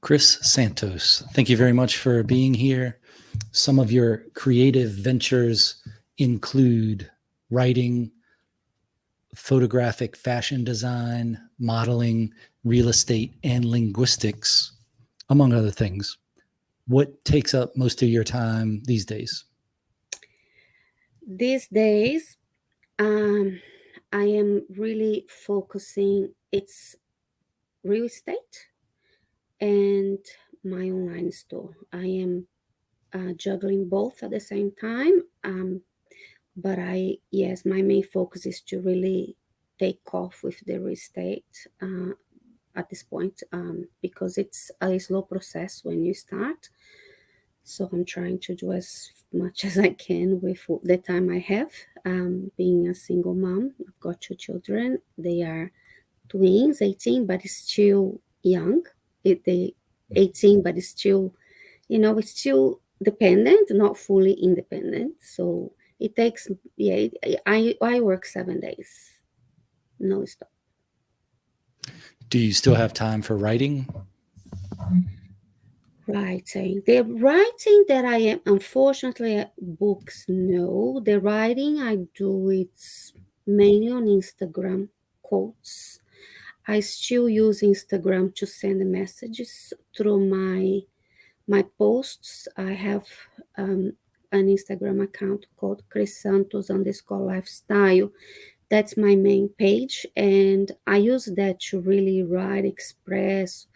Cris Santos, thank you very much for being here. Some of your creative ventures include writing, photographic fashion design, modeling, real estate, and linguistics, among other things. What takes up most of your time these days? These days, um, I am really focusing. It's real estate and my online store. I am juggling both at the same time. But yes, my main focus is to really take off with the real estate at this point because it's a slow process when you start. So I'm trying to do as much as I can with the time I have. Being a single mom, I've got two children. They are twins, 18, but still young. They 18, but it's still, it's still dependent, not fully independent. So it takes, yeah, I work 7 days, no stop. Do you still have time for writing? Writing. The writing that I am, unfortunately, books, no. The writing I do, it's mainly on Instagram quotes. I still use Instagram to send messages through my posts. I have um, an Instagram account called Cris Santos _lifestyle. That's my main page, and I use that to really write, express,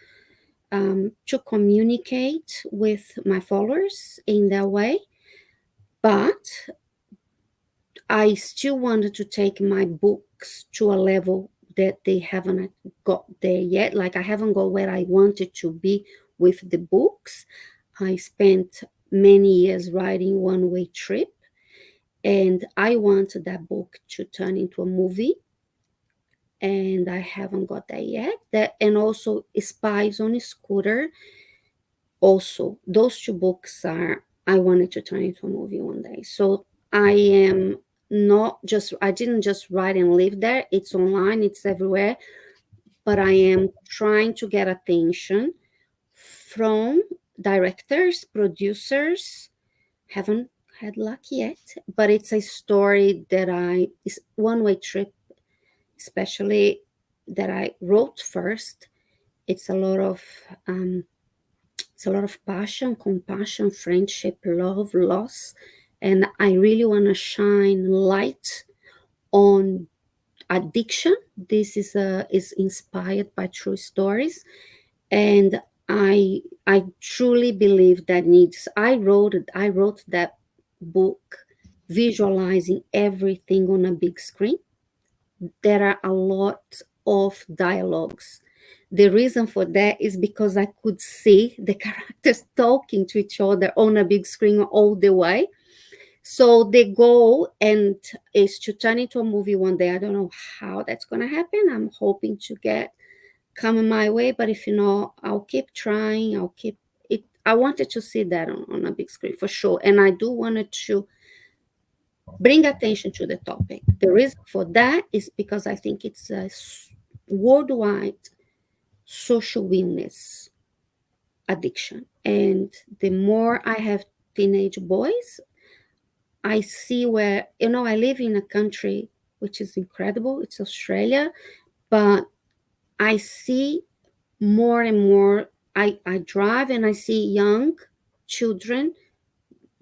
to communicate with my followers in that way. But I still wanted to take my books to a level that they haven't got there yet. Like I haven't got where I wanted to be with the books. I spent many years writing One Way Trip, and I want that book to turn into a movie, and I haven't got that yet. That and also Spies on a Scooter. Also, those two books are I wanted to turn into a movie one day. So I am not just I didn't just write and live there. It's online, it's everywhere, but I am trying to get attention from directors, producers. Haven't had luck yet, but it's a story that I is One Way Trip, especially that I wrote first. It's a lot of um, it's a lot of passion, compassion, friendship, love, loss, and I really want to shine light on addiction. This is inspired by true stories, and I truly believe that needs. I wrote that book visualizing everything on a big screen. There are a lot of dialogues. The reason for that is because I could see the characters talking to each other on a big screen all the way. So the goal and is to turn into a movie one day. I don't know how that's gonna happen. I'm hoping to get coming my way, but if you know, I'll keep trying. I'll keep it. I wanted to see that on a big screen for sure, and I do wanted to bring attention to the topic. The reason for that is because I think it's a worldwide social illness addiction. And the more I have teenage boys, I see where, I live in a country which is incredible, it's Australia, but I see more and more. I drive and I see young children,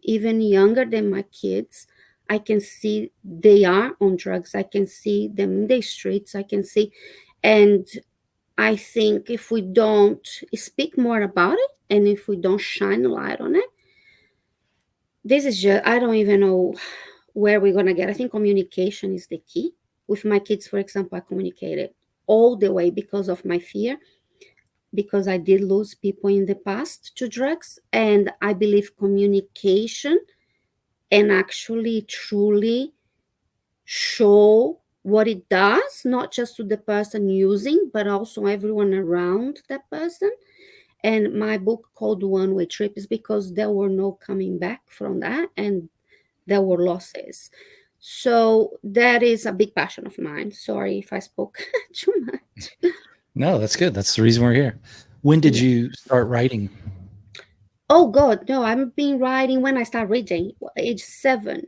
even younger than my kids. I can see they are on drugs. I can see them in the streets. I can see, and I think if we don't speak more about it and if we don't shine a light on it, this is just, I don't even know where we're going to get. I think communication is the key. With my kids, for example, I communicated all the way because of my fear, because I did lose people in the past to drugs. And I believe communication and actually truly show what it does, not just to the person using, but also everyone around that person. And my book called One Way Trip is because there were no coming back from that and there were losses. So that is a big passion of mine. Sorry if I spoke too much. No, that's good. That's the reason we're here. When did Yeah. you start writing? Oh God, no! I've been writing when I started reading, age 7.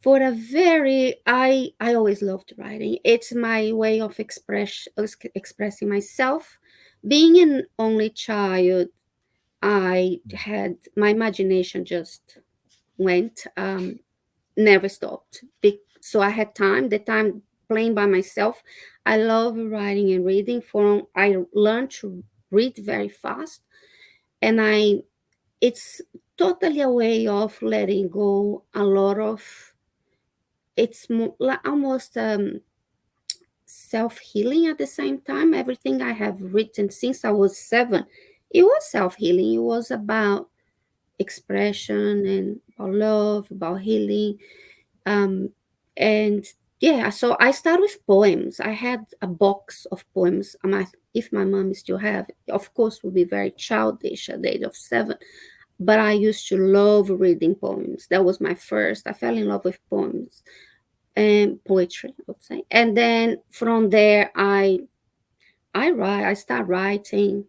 For a very, I always loved writing. It's my way of expressing myself. Being an only child, I had my imagination just went, never stopped. So I had time, the time playing by myself. I love writing and reading. I learned to read very fast, and it's totally a way of letting go a lot of. It's like almost self healing at the same time. Everything I have written since I was 7, it was self healing. It was about expression and about love, about healing. Um, and yeah, so I started with poems. I had a box of poems. If my mom still have, of course, would be very childish at the age of 7. But I used to love reading poems. That was my first. I fell in love with poems and poetry, I would say. And then from there, I write. I start writing.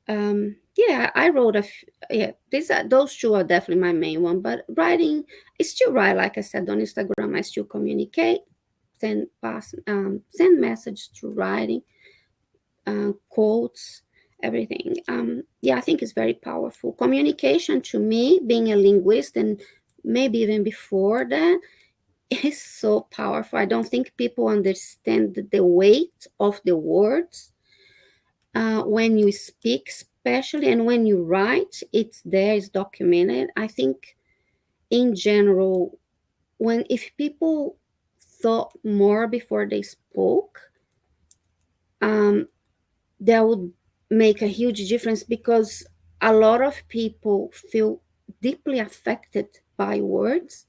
Yeah, I wrote yeah. Those two are definitely my main one. But writing, I still write. Like I said on Instagram, I still communicate, send message through writing, quotes, everything. Yeah, I think it's very powerful. Communication to me, being a linguist, and maybe even before that, is so powerful. I don't think people understand the weight of the words when you speak, especially, and when you write. It's there, it's documented. I think, in general, when if people thought more before they spoke, um, that would make a huge difference, because a lot of people feel deeply affected by words,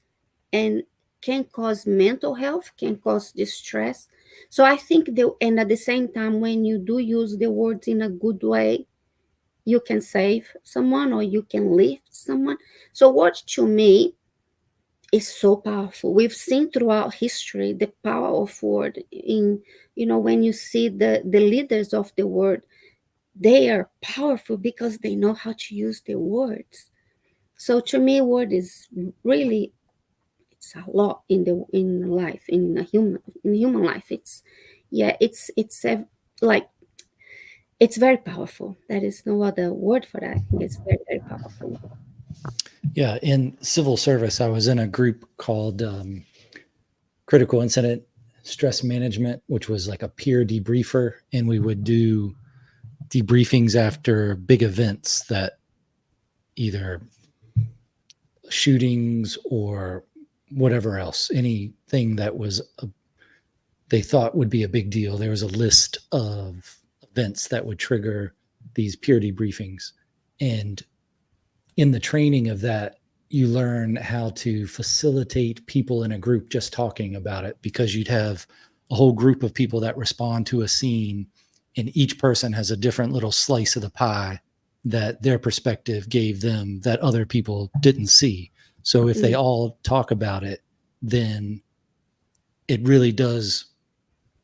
and can cause mental health, can cause distress. So I think and at the same time, when you do use the words in a good way, you can save someone or you can lift someone. So words to me is so powerful. We've seen throughout history the power of word. When you see the leaders of the word, they are powerful because they know how to use the words. So to me, word is really, it's a lot in life, in human life. It's, yeah, like, it's very powerful. There is no other word for that. I think it's very, very powerful. Yeah, in civil service, I was in a group called Critical Incident Stress Management, which was like a peer debriefer, and we would do debriefings after big events, that either shootings or whatever else, anything that was they thought would be a big deal. There was a list of events that would trigger these peer debriefings, and in the training of that, you learn how to facilitate people in a group just talking about it, because you'd have a whole group of people that respond to a scene, and each person has a different little slice of the pie that their perspective gave them that other people didn't see. So if they Mm, all talk about it, then it really does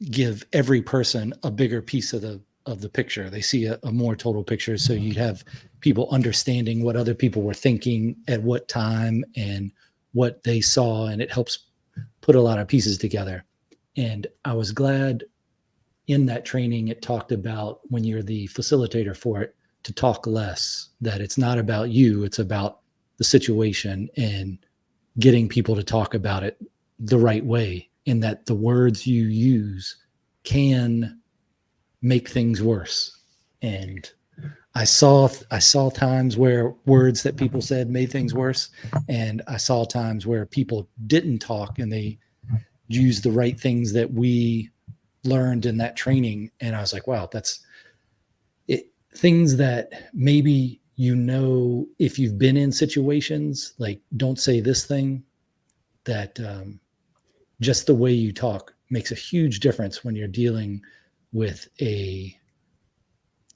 give every person a bigger piece of the picture. They see a more total picture. So you'd have people understanding what other people were thinking at what time and what they saw, and it helps put a lot of pieces together. And I was glad in that training it talked about, when you're the facilitator for it, to talk less, that it's not about you, it's about the situation, and getting people to talk about it the right way, in that the words you use can make things worse. And I saw times where words that people said made things worse, and I saw times where people didn't talk and they used the right things that we learned in that training. And I was like, wow, that's it. Things that maybe, if you've been in situations, like, don't say this thing, that just the way you talk makes a huge difference when you're dealing with a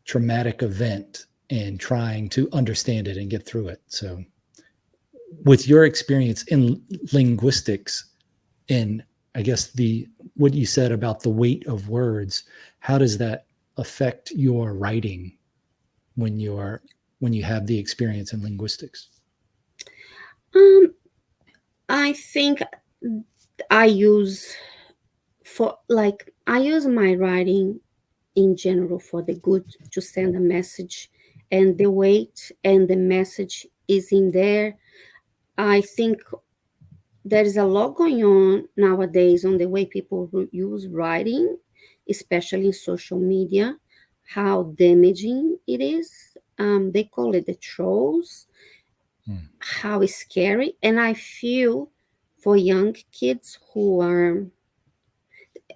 traumatic event and trying to understand it and get through it. So, with your experience in linguistics, and I guess what you said about the weight of words, how does that affect your writing? when you have the experience in linguistics? Um, I think I use I use my writing in general for the good, to send a message, and the weight and the message is in there. I think there is a lot going on nowadays on the way people use writing, especially in social media, how damaging it is. They call it the trolls, Hmm. how scary. And I feel for young kids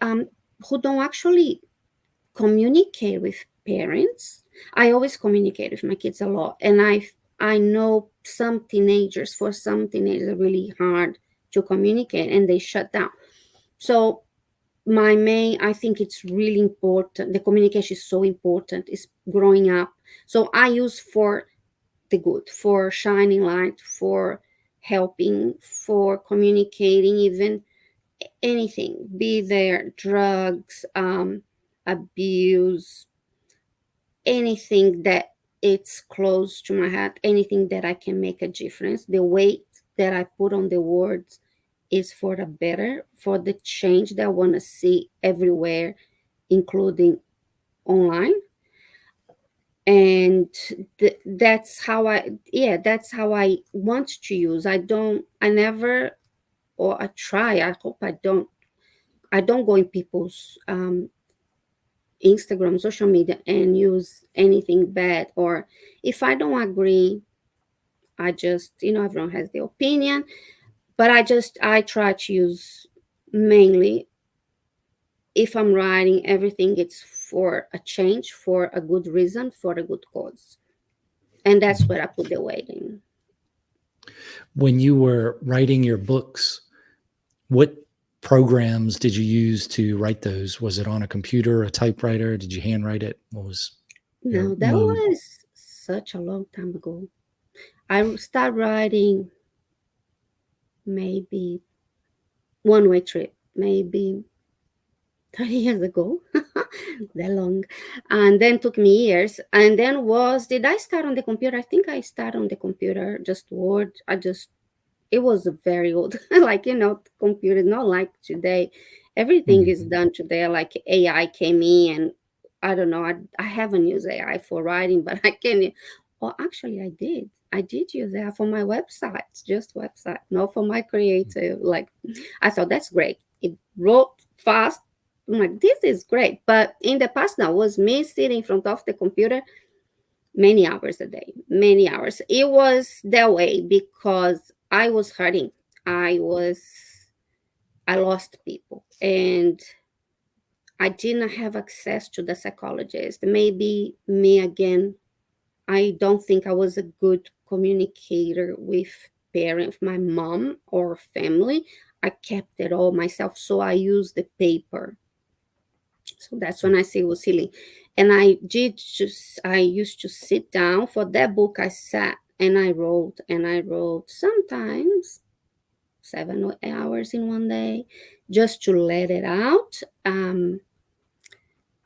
um, who don't actually communicate with parents. I always communicate with my kids a lot, and I know for some teenagers really hard to communicate and they shut down. So I think it's really important. The communication is so important. Is growing up. So I use for the good, for shining light, for helping, for communicating, even anything, be there drugs, abuse, anything that it's close to my heart, anything that I can make a difference. The weight that I put on the words is for the better, for the change that I want to see everywhere, including online. And that's how I want to use. I never, or I try, I hope I don't go in people's Instagram, social media, and use anything bad. Or if I don't agree, I just, everyone has their opinion, but I try to use mainly, if I'm writing everything, it's for a change, for a good reason, for a good cause. And that's where I put the weight in. When you were writing your books, what programs did you use to write those? Was it on a computer, a typewriter? Did you handwrite it? What was your Now, that mode? was such a long time ago. I started writing maybe one way trip, maybe 30 years ago, that long. And then took me years. And then did I start on the computer? I think I started on the computer, just Word. It was very old, like, computer, not like today. Everything is Mhm. done today, like AI came in. And I don't know, I haven't used AI for writing, but I can. Oh, actually, I did use AI for my websites, just website, not for my creative. Like, I thought that's great. It wrote fast. I'm like, this is great. But in the past, now was me sitting in front of the computer many hours a day, many hours. It was that way because I was hurting. I lost people, and I didn't have access to the psychologist. Maybe me again. I don't think I was a good communicator with parents, my mom or family. I kept it all myself, so I used the paper. So that's when I say it was healing. And I used to sit down for that book. I sat and I wrote sometimes 7 hours in one day, just to let it out.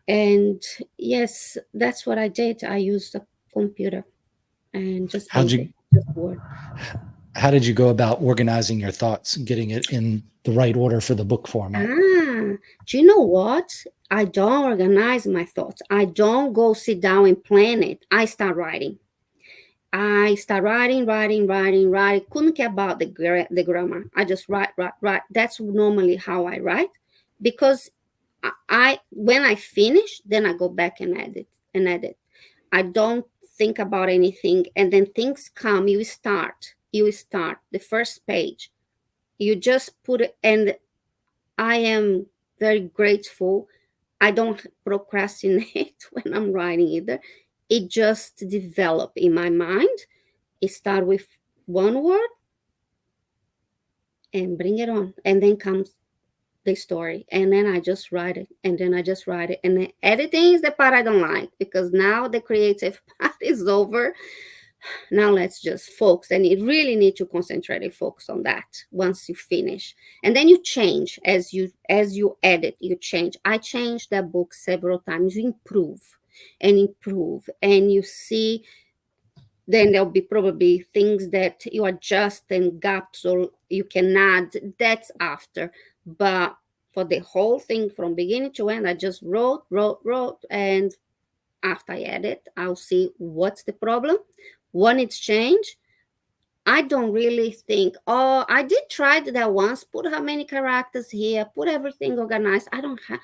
And yes, that's what I did. I used a computer and just How'd basic, you just Word. how did you go about organizing your thoughts and getting it in the right order for the book format? Do you know what? I don't organize my thoughts. I don't go sit down and plan it. I start writing. I start writing, writing, writing, writing. Couldn't care about the grammar. I just write, write, write. That's normally how I write, because when I finish, then I go back and edit and edit. I don't think about anything, and then things come. You start. You start the first page. You just put it, and I am very grateful. I don't procrastinate when I'm writing either. It just develop in my mind. It start with one word and bring it on, and then comes the story, and then I just write it, and then I just write it, and then editing is the part I don't like, because now the creative part is over. Now let's just focus, and you really need to concentrate and focus on that once you finish. And then you change as you edit. You change. I changed that book several times. You improve. and improve, and you see, then there'll be probably things that you adjust and gaps or you can add. That's after. But for the whole thing from beginning to end, I just wrote, and after I edit, I'll see what's the problem, what needs change. I don't really think, oh, I did try that once, put how many characters here, put everything organized. I don't have,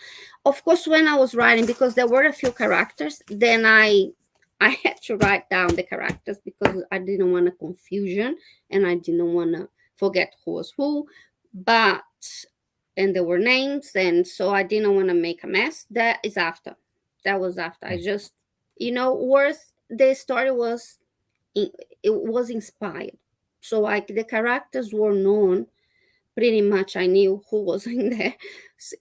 of course, when I was writing, because there were a few characters, then I had to write down the characters because I didn't want a confusion and I didn't want to forget who was who. But, and there were names, and so I didn't want to make a mess. That is after. That was after. I just, worse, the story was, it was inspired. So the characters were known pretty much. I knew who was in there.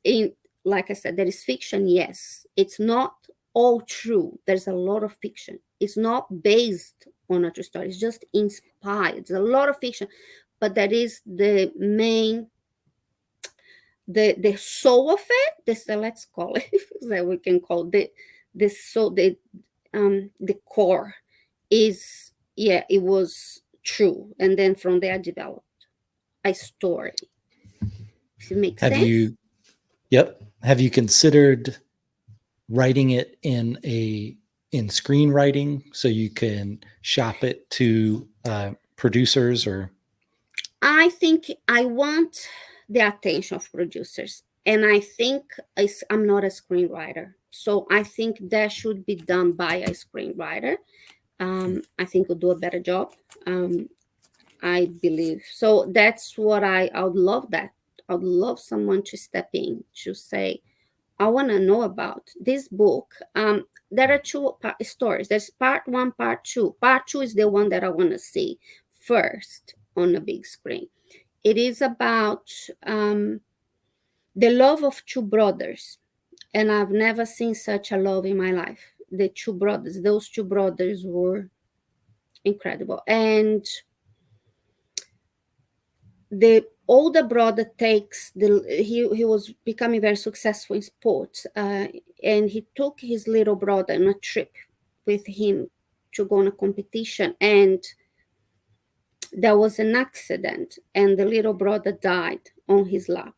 In Like I said, there is fiction. Yes, it's not all true. There's a lot of fiction. It's not based on a true story. It's just inspired. There's a lot of fiction, but that is the main, the soul of it. This let's call it that we can call the soul, the core is, yeah, it was true, and then from there I developed a story. Does it make Have sense? have you considered writing it in screenwriting so you can shop it to producers? Or I think I want the attention of producers, and I think I'm not a screenwriter, so I think that should be done by a screenwriter. I think will do a better job. I believe so. That's what I would love. That I would love someone to step in to say, I want to know about this book. There are two stories. There's part one, part two. Part two is the one that I want to see first on a big screen. It is about the love of two brothers, and I've never seen such a love in my life. The two brothers, those two brothers were incredible, and the older brother takes he was becoming very successful in sports, and he took his little brother on a trip with him to go on a competition, and there was an accident and the little brother died on his lap,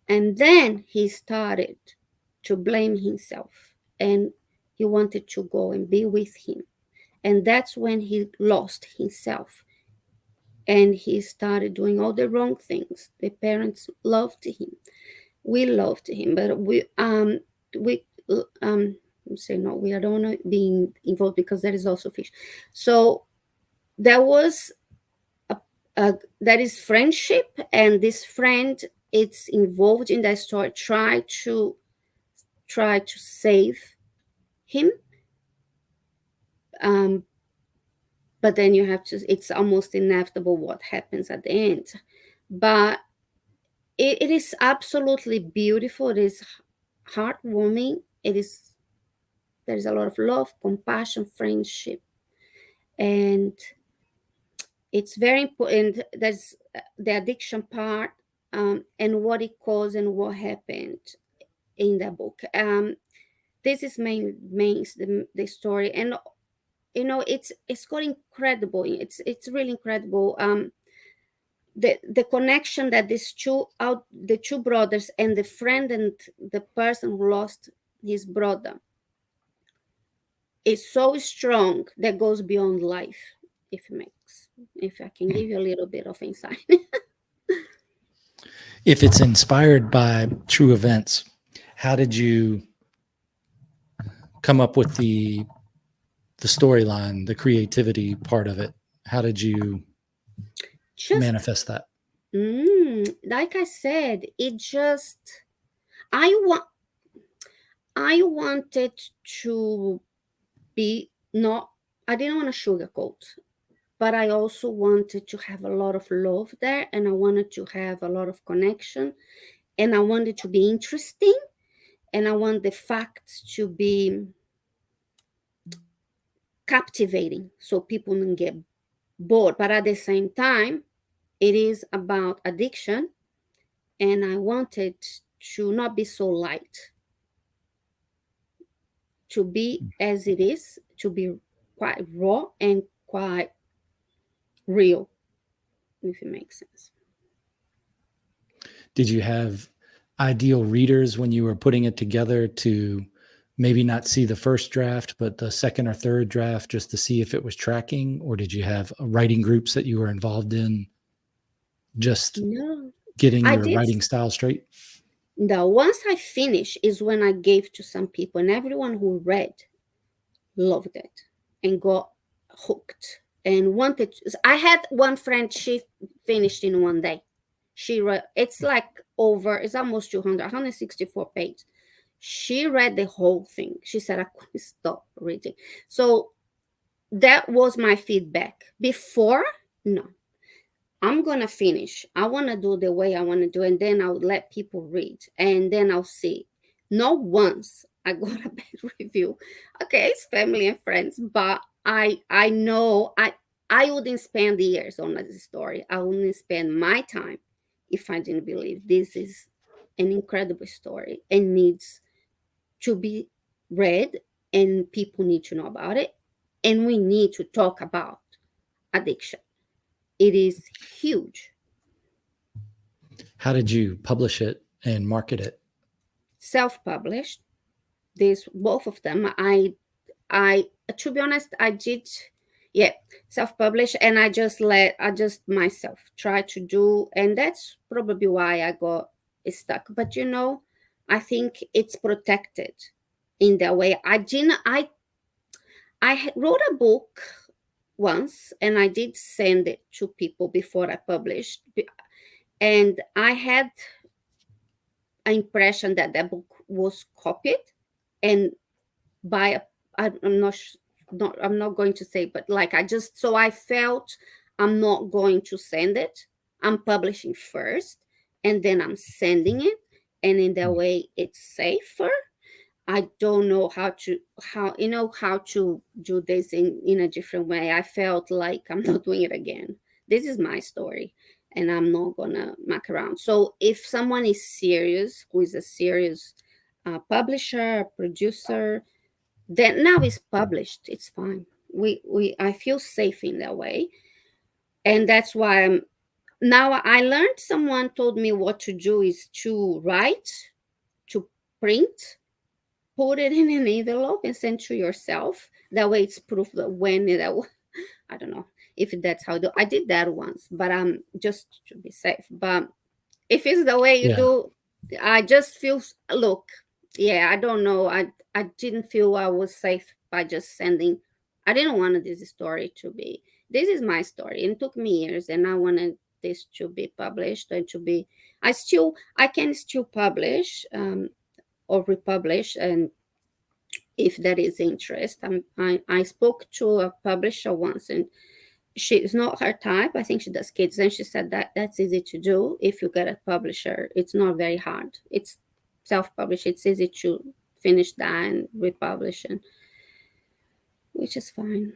and then he started to blame himself, and he wanted to go and be with him, and that's when he lost himself, and he started doing all the wrong things. The parents loved him, we loved him, but we say no, we don't want to be involved because there is also fish. So there was that is friendship, and this friend, it's involved in that story, try to save him, but then you have to, it's almost inevitable what happens at the end. But it is absolutely beautiful. It is heartwarming. There's a lot of love, compassion, friendship, and it's very important. There's the addiction part, and what it caused and what happened in the book. This is mains the story, and it's got incredible. It's really incredible. The connection that the two brothers and the friend and the person who lost his brother is so strong that goes beyond life. If I can give you a little bit of insight. if it's inspired by true events, how did you come up with the storyline, the creativity part of it? How did you manifest that? Like I said, I wanted to be not, I didn't want to sugarcoat, but I also wanted to have a lot of love there, and I wanted to have a lot of connection, and I wanted to be interesting, and I want the facts to be captivating so people don't get bored. But at the same time, it is about addiction, and I wanted to not be so light. to be as it is, to be quite raw and quite real, if it makes sense. Did you have ideal readers when you were putting it together to maybe not see the first draft, but the second or third draft just to see if it was tracking? Or did you have writing groups that you were involved in just No, getting I your did. writing style straight? No, once I finished is when I gave to some people, and everyone who read loved it and got hooked and wanted. I had one friend, she finished in one day. She read, it's like over, it's almost 200, 164 pages. She read the whole thing. She said, I couldn't stop reading. So that was my feedback. Before, no, I'm going to finish. I want to do the way I want to do, and then I'll let people read, and then I'll see. Not once I got a bad review. Okay, it's family and friends, but I know I wouldn't spend years on this story. I wouldn't spend my time if I didn't believe this is an incredible story and needs to be read, and people need to know about it, and we need to talk about addiction. It is huge. How did you publish it and market it? Self-published. These both of them. I to be honest, I did, yeah, self-published, and I just myself try to do, and that's probably why I got stuck. But I think it's protected in that way. I wrote a book once, and I did send it to people before I published, and I had an impression that that book was copied and by a, I'm not, I'm not going to say, but like I just, so I felt I'm not going to send it. I'm publishing first and then I'm sending it, and in that way it's safer. I don't know how to do this in a different way. I felt like I'm not doing it again. This is my story and I'm not gonna muck around. So if someone is serious, who is a serious publisher, producer, then now it's published. It's fine. We I feel safe in that way, and that's why now I learned. Someone told me what to do is to write, to print, put it in an envelope and send to yourself. That way it's proof that when it, I don't know if that's how I did that once, but just to be safe. But if it's the way you Yeah. do, I just feel, look, yeah, I don't know. I didn't feel I was safe by just sending. I didn't want this story to be. This is my story, and it took me years, and I wanted this to be published and to be. I can still publish or republish, and if there is interest. I spoke to a publisher once, and she's not her type. I think she does kids, and she said that that's easy to do if you get a publisher. It's not very hard. It's self-published. It's easy to finish that and republish, and which is fine.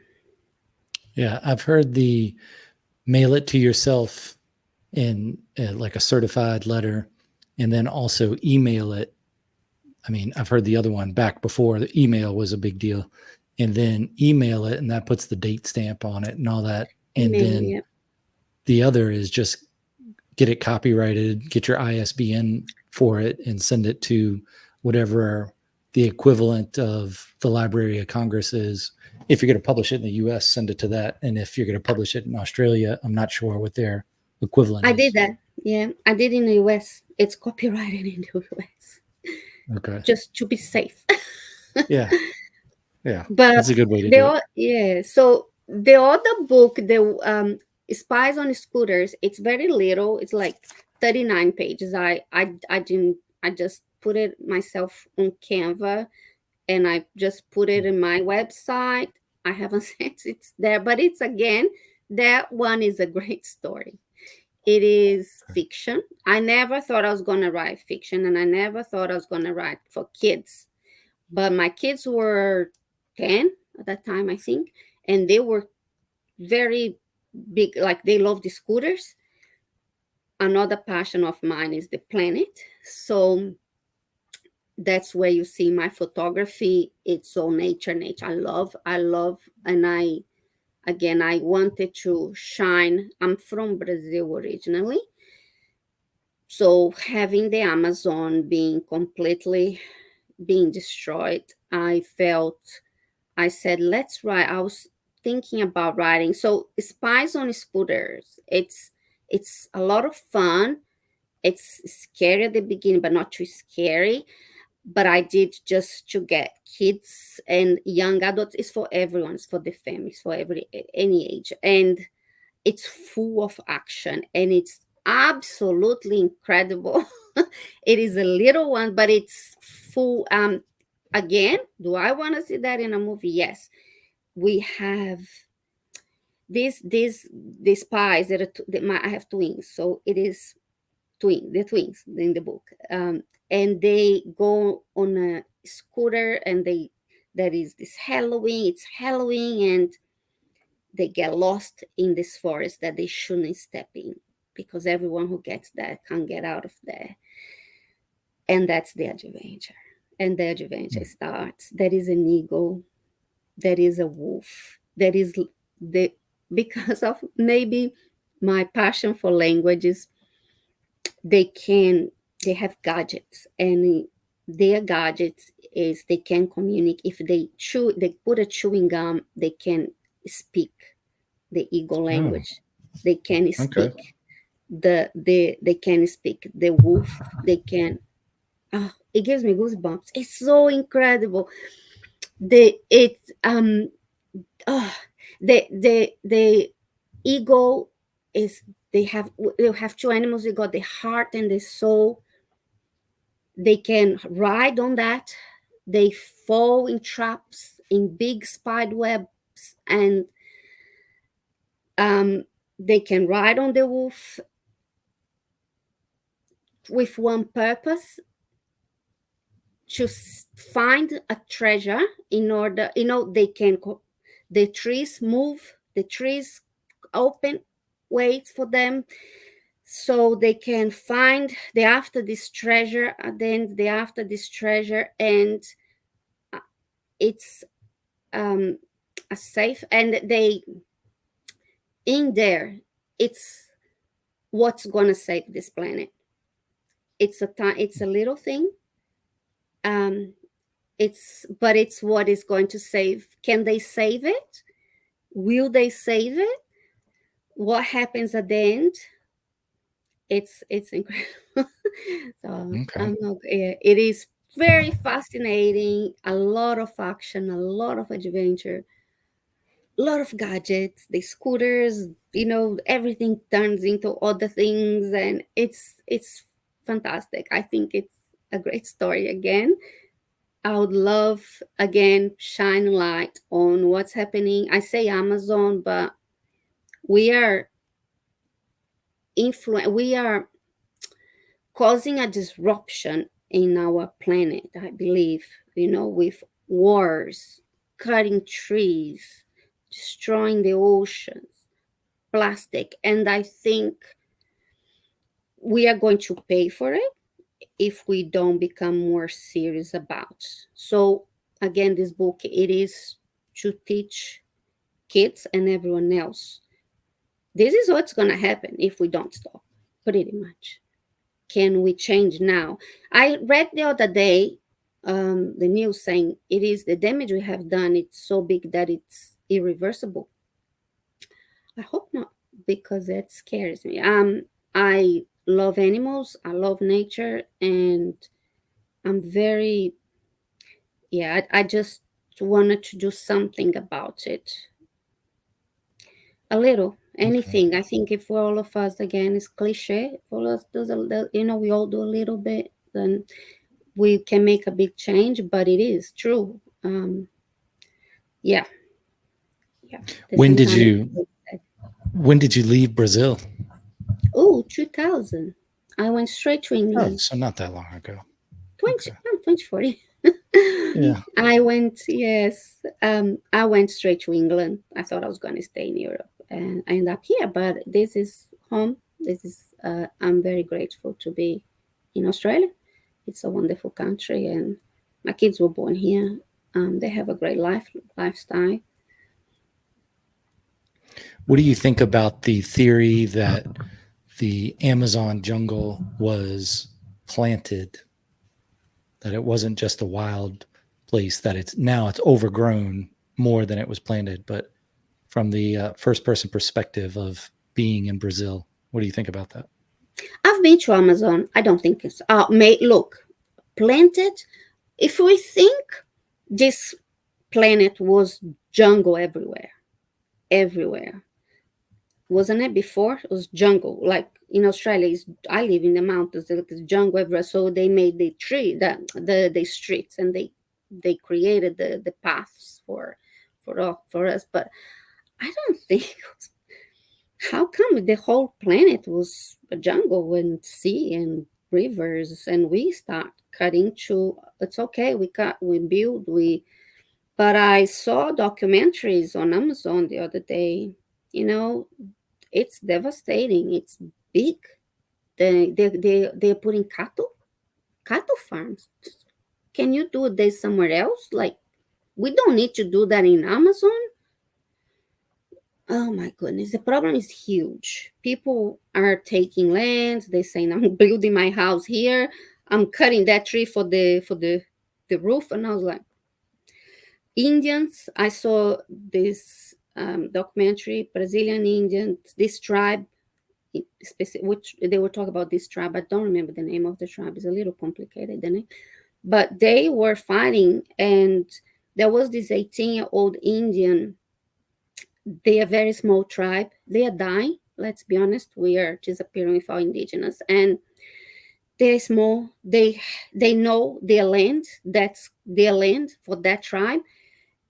Yeah. I've heard the mail it to yourself in like a certified letter and then also email it. I mean, I've heard the other one back before the email was a big deal, and then email it and that puts the date stamp on it and all that. And Email, then yeah. the other is just get it copyrighted, get your ISBN for it, and send it to whatever the equivalent of the Library of Congress is. If you're going to publish it in the US, send it to that. And if you're going to publish it in Australia, I'm not sure what their equivalent I is. did that. Yeah, I did in the US. It's copyrighted in the US, Okay. just to be safe. Yeah. Yeah. But That's a good way to do it. yeah. So the other book, the Spies on Scooters, it's very little. It's like 39 pages. I didn't. I just put it myself on Canva, and I just put it in my website. I haven't sent it there, but it's again that one is a great story. It is fiction. I never thought I was gonna write fiction, and I never thought I was gonna write for kids, but my kids were 10 at that time, I think, and they were very big, like they love the scooters. Another passion of mine is the planet. So That's where you see my photography. It's all nature, nature. I love, and I wanted to shine. I'm from Brazil originally. So having the Amazon being completely being destroyed, I said, let's write. I was thinking about writing. So Spies on Scooters, it's a lot of fun. It's scary at the beginning, but not too scary. But I did just to get kids and young adults. It's for everyone. It's for the families, for every any age, and it's full of action, and it's absolutely incredible. It is a little one, but it's full. Again, do I want to see that in a movie? Yes. We have these spies that I have twins, so it is the twins in the book, and they go on a scooter, and they that is this Halloween. It's Halloween, and they get lost in this forest that they shouldn't step in, because everyone who gets there can't get out of there. And that's the adventure. And the adventure starts. There is an eagle, there is a wolf, there is the because of maybe my passion for languages, they can they have gadgets, and their gadgets is they can communicate. If they put a chewing gum, they can speak the eagle Oh, language. They can okay. speak they can speak the wolf. They can. It gives me goosebumps. It's so incredible. The it oh, the eagle is they have two animals. They got the heart and the soul. They can ride on that. They fall in traps, in big spider webs, and they can ride on the wolf with one purpose, to find a treasure. In order, they can the trees move, the trees open ways for them, so they can find they after this treasure. Then they after this treasure, and uh, it's um a safe, and they in there, it's what's gonna save this planet. It's a little thing. um it's what is going to save. Can they save it? Will they save it? What happens at the end? It's incredible. So Okay. it is very fascinating. A lot of action, a lot of adventure, a lot of gadgets, the scooters. Everything turns into other things, and it's fantastic. I think it's a great story. Again, I would love, again, shine light on what's happening. I say Amazon, but we are we are causing a disruption in our planet, I believe, with wars, cutting trees, destroying the oceans, plastic. And I think we are going to pay for it if we don't become more serious about. So again, this book, it is to teach kids and everyone else. This is what's going to happen if we don't stop, pretty much. Can we change now? I read the other day the news saying it is the damage we have done. It's so big that it's irreversible. I hope not, because that scares me. I love animals. I love nature, and I'm very yeah. I just wanted to do something about it. A little, Okay. anything. I think if for all of us, again, it's cliche. For all us, does we all do a little bit, then we can make a big change. But it is true. Yeah, yeah. The When same did time. you when did you leave Brazil? Oh, 2000. I went straight to Oh, England. so not that long ago. 20, Okay. no, 2040. Yeah. I went, yes. I went straight to England. I thought I was going to stay in Europe, and I ended up here. But this is home. I'm very grateful to be in Australia. It's a wonderful country, and my kids were born here. They have a great lifestyle. What do you think about the theory that the Amazon jungle was planted, that it wasn't just a wild place, that it's overgrown more than it was planted? But from the first person perspective of being in Brazil, what do you think about that? I've been to Amazon. I don't think it's look, planted. If we think this planet was jungle everywhere, wasn't it before? It was jungle. Like in Australia, I live in the mountains. There's jungle everywhere. So they made the streets, and they created the paths for us. But I don't think. How come the whole planet was a jungle and sea and rivers, and we start cutting to? It's okay. We cut. We build. We. But I saw documentaries on Amazon the other day. You know, it's devastating. It's big. They're putting cattle farms. Can you do this somewhere else? Like, we don't need to do that in Amazon. Oh my goodness, the problem is huge. People are taking land. They're saying, I'm building my house here. I'm cutting that tree for the roof. And I was like, Indians, I saw this documentary, Brazilian Indians, this tribe, which they were talking about this tribe. I don't remember the name of the tribe. It's a little complicated, the name. But they were fighting, and there was this 18-year-old Indian. They are a very small tribe. They are dying. Let's be honest. We are disappearing with our indigenous, and they're small. They know their land. That's their land for that tribe,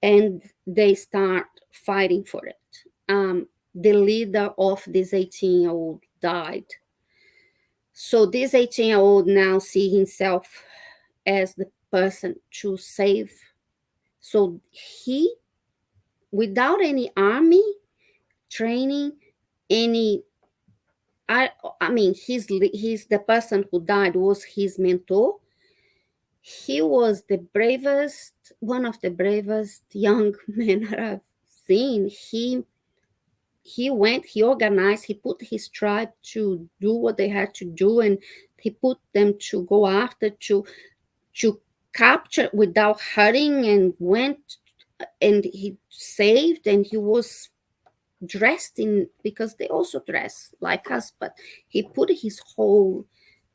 and they start fighting for it. The leader of this 18-year-old died. So this 18-year-old now see himself as the person to save. So he, without any army training, any, I mean, he's the person who died was his mentor. He was the bravest, one of the bravest young men that I've seen. He went, he organized, he put his tribe to do what they had to do, and he put them to go after to capture without hurting, and went, and he saved, and he was dressed in, because they also dress like us, but he put his whole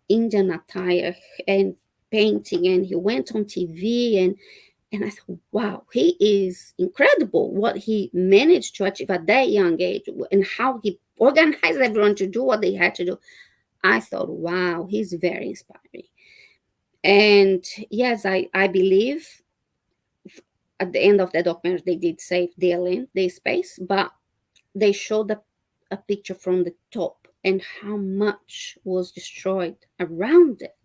Indian attire and painting, and he went on TV, and I thought, wow, he is incredible what he managed to achieve at that young age, and how he organized everyone to do what they had to do. I thought, wow, he's very inspiring. And yes, I believe at the end of the documentary they did save their land, their space, but they showed a picture from the top and how much was destroyed around it.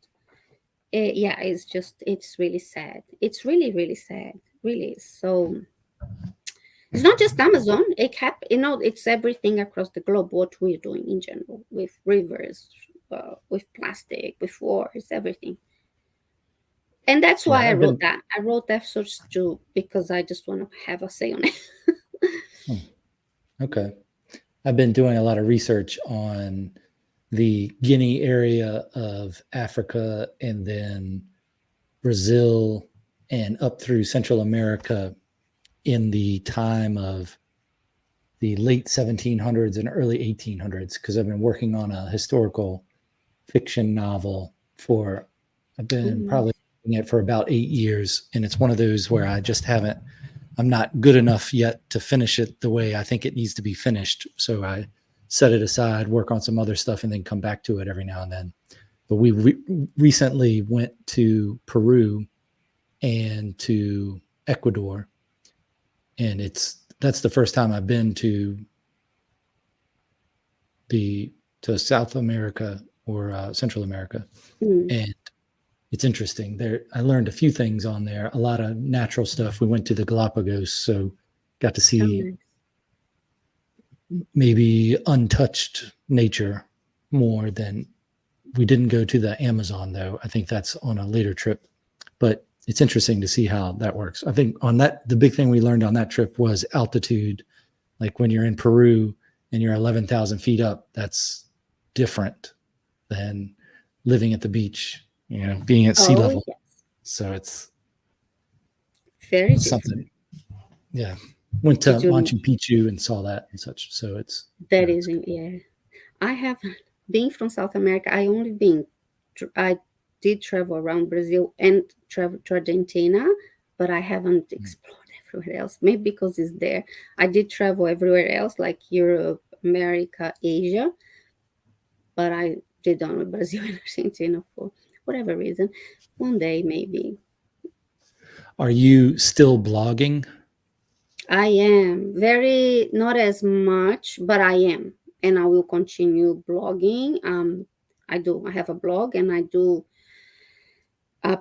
Yeah, it's really sad. It's really, really sad. Really. So it's not just Amazon. It's everything across the globe, what we're doing in general with rivers, with plastic, with wars, everything. And that's why I wrote that. I wrote episodes too, because I just want to have a say on it. Okay. I've been doing a lot of research on the Guinea area of Africa, and then Brazil, and up through Central America in the time of the late 1700s and early 1800s, because I've been working on a historical fiction novel I've been probably doing it for about 8 years. And it's one of those where I'm not good enough yet to finish it the way I think it needs to be finished. So I set it aside, work on some other stuff, and then come back to it every now and then. But we recently went to Peru and to Ecuador, and that's the first time I've been to South America or Central America. And it's interesting. I learned a few things on there, a lot of natural stuff. We went to the Galapagos, so got to see maybe untouched nature more than we didn't go to the Amazon though. I think that's on a later trip, but it's interesting to see how that works. I think on that, the big thing we learned on that trip was altitude. Like when you're in Peru and you're 11,000 feet up, that's different than living at the beach, being at sea Oh, level. yes, So it's very different. something. Yeah. Went to Did you? Machu Picchu and saw that and such. So it's, That it's isn't, yeah. I have been from South America. I only been, I did travel around Brazil and travel to Argentina, but I haven't good. explored everywhere else. Maybe because it's there. I did travel everywhere else, like Europe, America, Asia, but I did only Brazil and Argentina for whatever reason. One day, maybe. Are you still blogging? I am very, not as much, but I am, and I will continue blogging. I do. I have a blog, and I do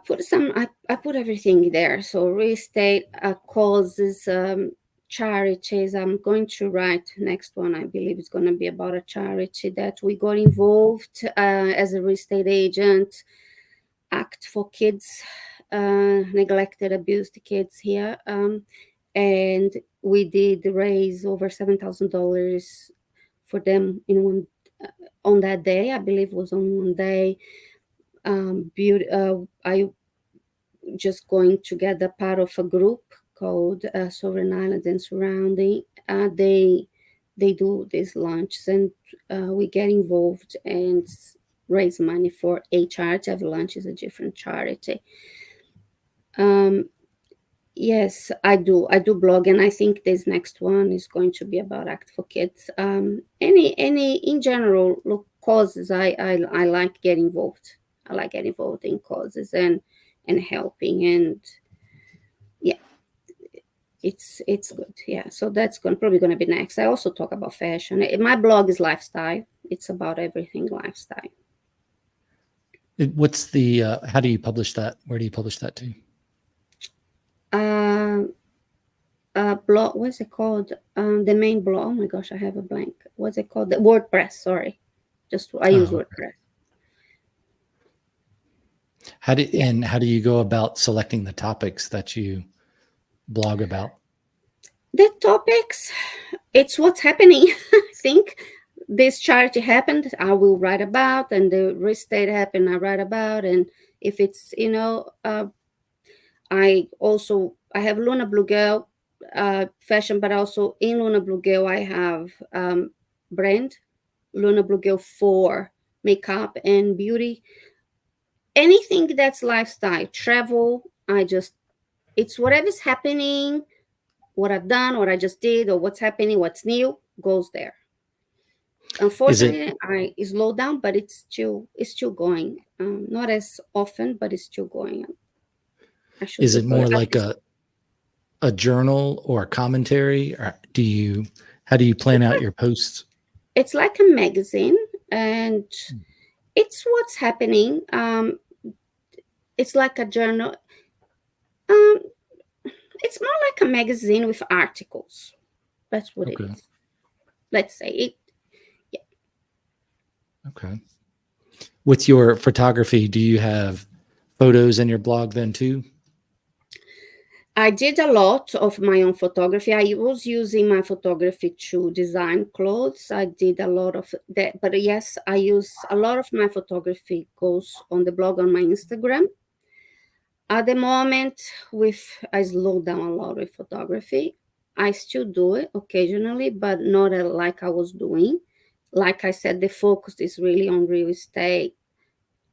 put some. I put everything there. So real estate, causes, charities. I'm going to write next one. I believe it's going to be about a charity that we got involved as a real estate agent. Act for kids, neglected, abused kids here. And we did raise over $7,000 for them in one on that day. I believe it was on one day. I just going together part of a group called Sovereign Islands and Surrounding. They do these lunches, and we get involved and raise money for a charity. Every lunch is a different charity. Um, Yes, I do. I do blog, and I think this next one is going to be about Act for Kids. Any in general, look, causes. I like getting involved. I like getting involved in causes and helping, and yeah, it's good. Yeah, so that's going probably going to be next. I also talk about fashion. My blog is lifestyle. It's about everything lifestyle. What's the, how do you publish that? Where do you publish that to? Uh, Blog. What's it called? The main blog. Oh my gosh, I have a blank. What's it called? The WordPress. Sorry, just I use Oh, okay. WordPress. Yeah, How do you go about selecting the topics that you blog about? the topics. It's what's happening. I think this charity happened, I will write about, and the real estate happened, I write about, and if it's I have Luna Blue Girl fashion, but also in Luna Blue Girl I have brand Luna Blue Girl for makeup and beauty. Anything that's lifestyle, travel, it's whatever's happening, what I've done, what I just did, or what's happening, what's new goes there. Is it Unfortunately, I slow down, but it's still going. Not as often, but it's still going. I should is do it better. more like a journal or a commentary, or how do you plan It's out like your posts? it's like a magazine, and it's what's happening. It's like a journal. Um, it's more like a magazine with articles. That's what it Okay. is. Let's say it. Yeah. Okay. With your photography, do you have photos in your blog then too? I did a lot of my own photography. I was using my photography to design clothes. I did a lot of that. But yes, I use a lot of my photography goes on the blog on my Instagram. At the moment, with I slow down a lot with photography. I still do it occasionally, but not like I was doing. Like I said, the focus is really on real estate,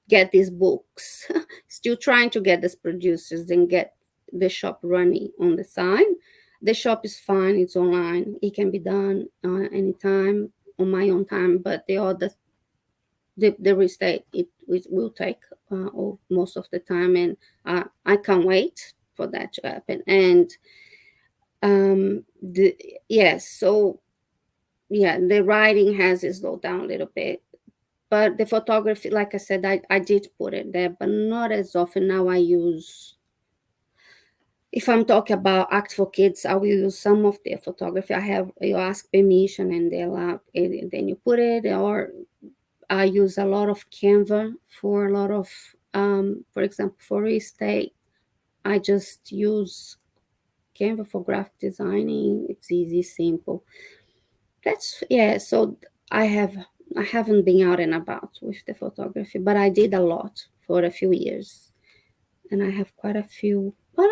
get these books. Still trying to get these producers and get the shop running on the side. The shop is fine, it's online, it can be done anytime on my own time, but the real estate, it will take most of the time, and I can't wait for that to happen. And the yes, so yeah, the writing has slowed down a little bit, but the photography, like I said, I did put it there, but not as often now. I use, if I'm talking about Act for Kids, I will use some of their photography. You ask permission and they allow it, and then you put it, or I use a lot of Canva for a lot of, for example, for real estate. I just use Canva for graphic designing. It's easy, simple. That's yeah. So I haven't been out and about with the photography, but I did a lot for a few years, and I have quite a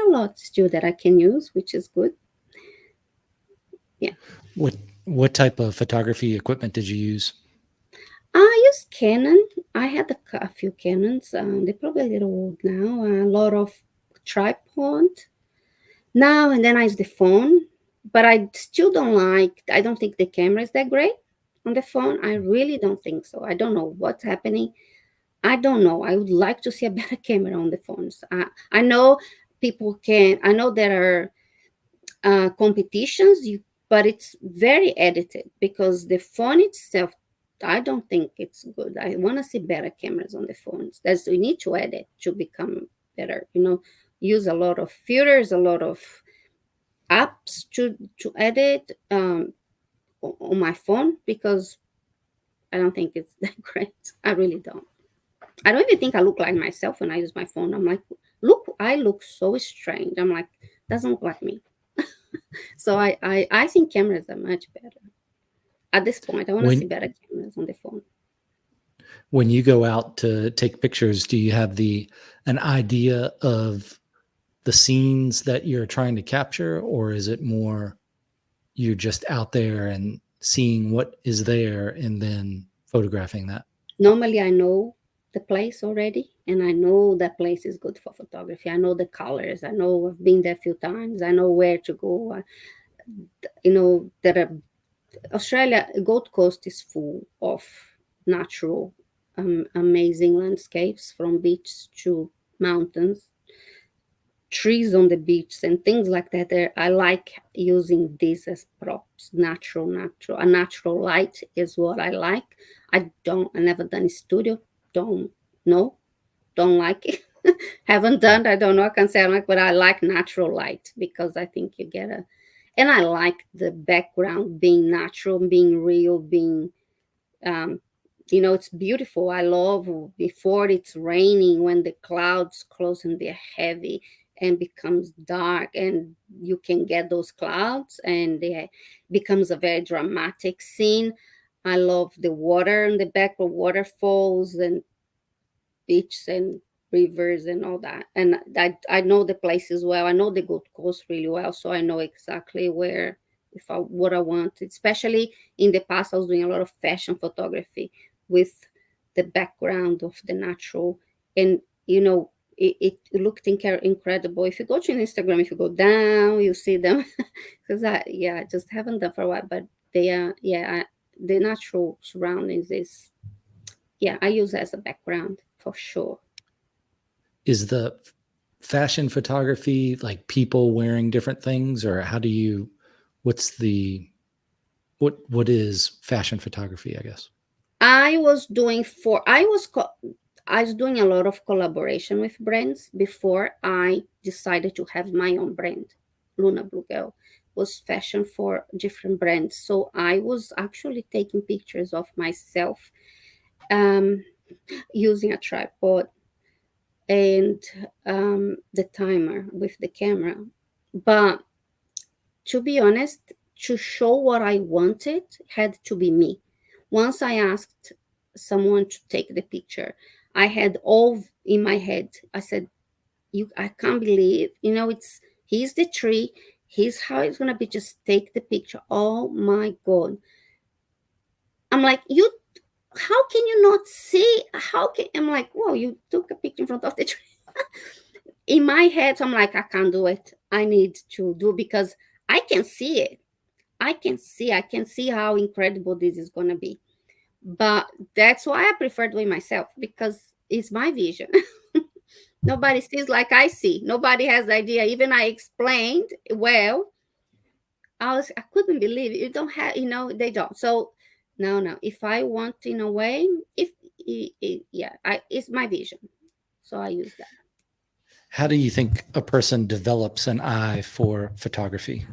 lot still that I can use, which is good. Yeah, What what type of photography equipment did you use? I use Canon. I had a few Canons. They're probably a little old now. A lot of tripod now, and then I use the phone. But I still don't like. I don't think the camera is that great on the phone. I really don't think so. I don't know what's happening. I don't know. I would like to see a better camera on the phones. I know people can. I know there are competitions, but it's very edited because the phone itself, I don't think it's good. I want to see better cameras on the phones. That's we need to edit to become better. Use a lot of filters, a lot of apps to edit on my phone because I don't think it's that great. I really don't. I don't even think I look like myself when I use my phone. I'm like, look, I look so strange. I'm like, doesn't look like me. So I think cameras are much better. At this point, I want to see When better cameras on the phone. when you go out to take pictures, do you have the an idea of the scenes that you're trying to capture, or is it more you're just out there and seeing what is there and then photographing that? Normally, I know the place already, and I know that place is good for photography. I know the colors. I know I've been there a few times. I know where to go. There are Australia, Gold Coast is full of natural, amazing landscapes from beach to mountains, trees on the beach, and things like that. I like using this as props. Natural. A natural light is what I like. I never done a studio. Don't know. Don't like it. Haven't done. I don't know. I can say I like, but I like natural light because I think you get and I like the background being natural, being real, being um, it's beautiful. I love before it's raining when the clouds close and they're heavy and becomes dark and you can get those clouds and it becomes a very dramatic scene. I love the water in the back of waterfalls and beaches and rivers and all that. And I know the places well. I know the Gold Coast really well, so I know exactly where if I what I want. Especially in the past, I was doing a lot of fashion photography with the background of the natural, and it looked incredible. If you go to Instagram, if you go down, you see them because I just haven't done for a while, but they are the natural surroundings is I use it as a background for sure. Is the fashion photography like people wearing different things, or how do you what's the what is fashion photography, I guess? I was doing for I was doing a lot of collaboration with brands before I decided to have my own brand. Luna Blue Girl was fashion for different brands, so I was actually taking pictures of myself um, using a tripod and the timer with the camera. But to be honest, to show what I wanted had to be me. Once I asked someone to take the picture, I had all in my head. I said, I can't believe, it's here's the tree, here's how it's gonna be, just take the picture. Oh my god. I'm like, you how can you not see? I'm like, whoa, you took a picture in front of the tree. In my head, I'm like, I can't do it. I need to do because I can see it. I can see how incredible this is going to be. But that's why I prefer doing myself because it's my vision. Nobody sees like I see. Nobody has the idea. Even I explained well. I couldn't believe it. You don't have, they don't. So no. If I want in a way, if it's my vision. So I use that. How do you think a person develops an eye for photography?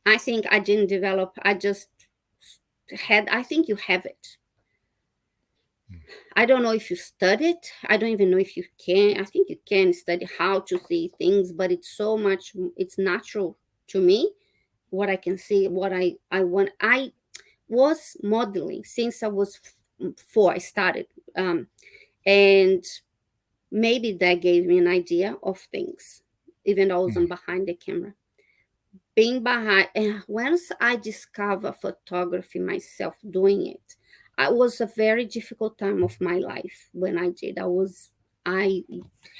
I think I didn't develop. I just I think you have it. I don't know if you studied. I don't even know if you can. I think you can study how to see things, but it's so much. It's natural to me what I can see, what I want. I was modeling since I was four. I started, and maybe that gave me an idea of things, even though I wasn't Mm, behind the camera. Being behind, and once I discover photography myself doing it, it was a very difficult time of my life when I did. I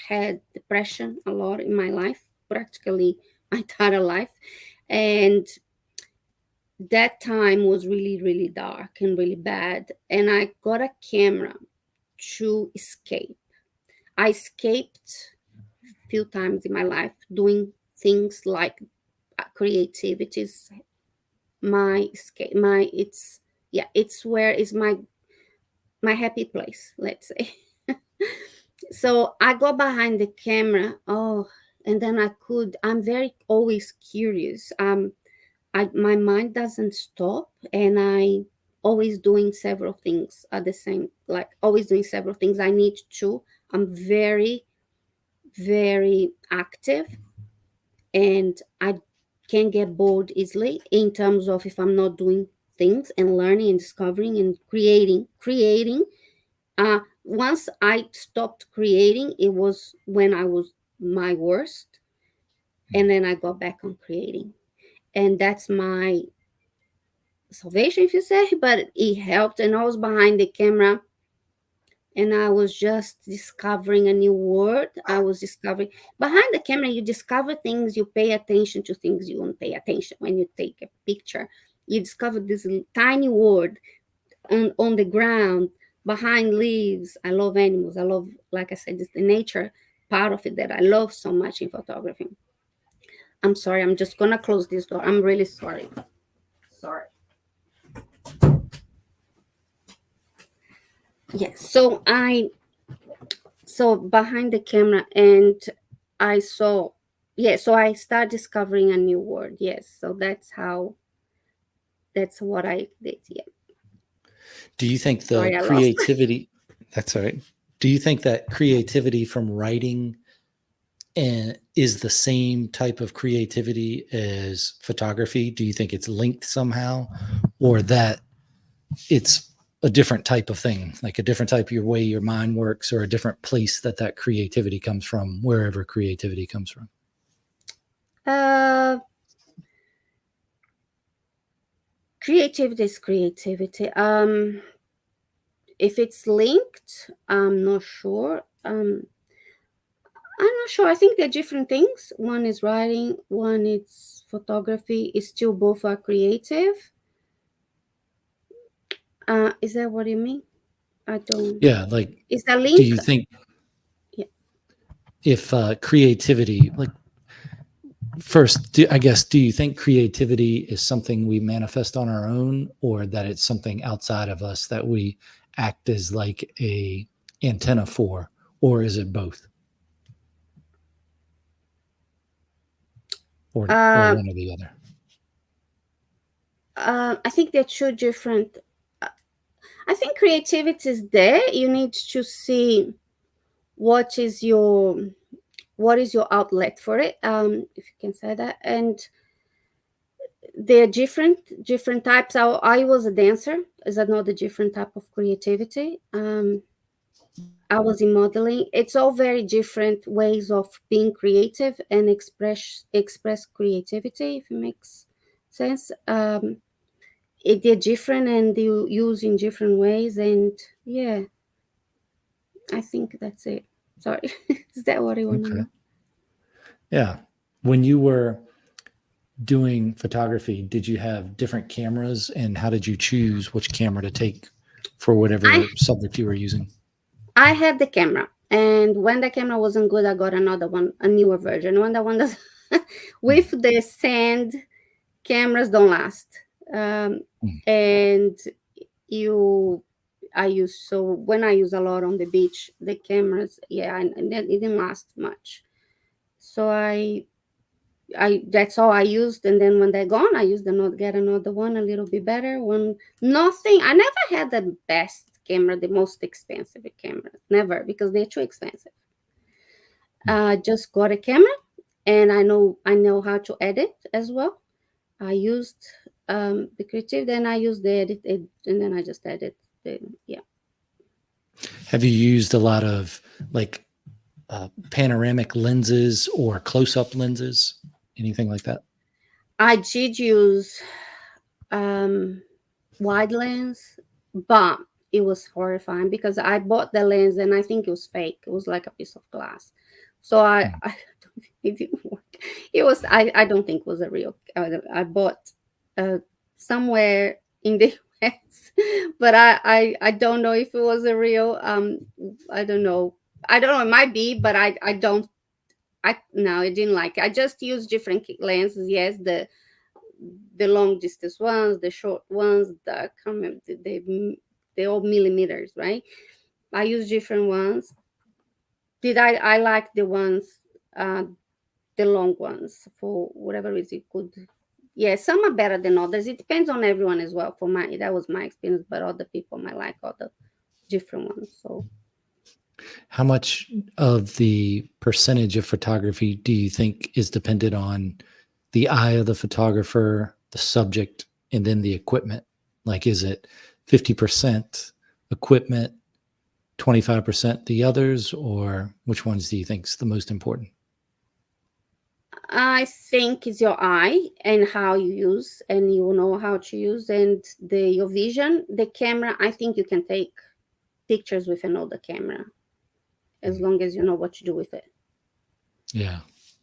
had depression a lot in my life, practically my entire life, and that time was really, really dark and really bad. And I got a camera to escape. I escaped a few times in my life doing things like creativity is my escape. My it's yeah, it's where is my happy place. Let's say. So I go behind the camera. Oh, and then I could. I'm very always curious. My mind doesn't stop, and I always doing several things at the same, like always doing several things. I need to. I'm very, very active, and I can get bored easily in terms of if I'm not doing things and learning and discovering and creating. Once I stopped creating, it was when I was my worst, mm. and then I got back on creating, and that's my salvation, if you say. But it helped, and I was behind the camera, and I was just discovering a new word. I was discovering behind the camera. You discover things. You pay attention to things you won't pay attention when you take a picture. You discover this tiny word on the ground, behind leaves. I love animals. I love, like I said, just the nature part of it that I love so much in photography. I'm sorry. I'm just gonna close this door. I'm really sorry. Sorry. Yes. So behind the camera, and I saw, yeah. So I start discovering a new word. Yes. So that's what I did. Yeah. Do you think the Sorry, I lost. creativity, that's all right. Do you think that creativity from writing and is the same type of creativity as photography? Do you think it's linked somehow, or that it's a different type of thing, like a different type of your way your mind works, or a different place that that creativity comes from, wherever creativity comes from? uh, Creativity is creativity. If it's linked, I'm not sure. I'm not sure. I think they're different things. One is writing, one is photography. It's still both are creative. Is that what you mean? I don't. Yeah, like, Is that do link? you think Yeah. if creativity, like, first, I guess, do you think creativity is something we manifest on our own, or that it's something outside of us that we act as like a antenna for, or is it both, or Uh, one or the other? I think they're two different. uh, I think creativity is there. You need to see what is your what is your outlet for it. If you can say that, and they're different types. I was a dancer. Is another different type of creativity. I was in modeling. It's all very different ways of being creative and express creativity. If it makes sense. They're different and you use in different ways. And yeah, I think that's it. Sorry, is that what you want to Okay. know? Yeah. When you were doing photography, did you have different cameras, and how did you choose which camera to take for I whatever subject you were using? I had the camera, and when the camera wasn't good, I got another one, a newer version. When the one does Mm, with the sand, cameras don't last. Um, mm. and you, I use so when I use a lot on the beach, the cameras, yeah, and then it didn't last much. So I that's all I used, and then when they're gone, I used another get another one a little bit better one. Nothing. I never had the best camera, the most expensive camera. Never, because they're too expensive. Just got a camera, and I know how to edit as well. I used the creative, then I used the edit, and then I just edit. Yeah. Have you used a lot of like panoramic lenses or close-up lenses, anything like that? I did use wide lens, but it was horrifying because I bought the lens and I think it was fake. It was like a piece of glass. So I don't think it didn't work. It was I don't think it was a real. I bought somewhere in the US, but I don't know if it was a real. I don't know. I don't know. It might be, but I don't. No, I didn't like it. I just used different lenses. Yes, the long distance ones, the short ones, I can't remember, they're all millimeters, right? I use different ones. I like the ones, the long ones for whatever reason. Could, yeah, some are better than others. It depends on everyone as well. For my, that was my experience, but other people might like other different ones. So How much of the percentage of photography do you think is dependent on the eye of the photographer, the subject, and then the equipment? Like, is it 50% equipment, 25% the others, or which ones do you think is the most important? I think it's your eye and how you use, and you know how to use, and your vision. The camera, I think you can take pictures with an older camera as long as you know what to do with it. Yeah.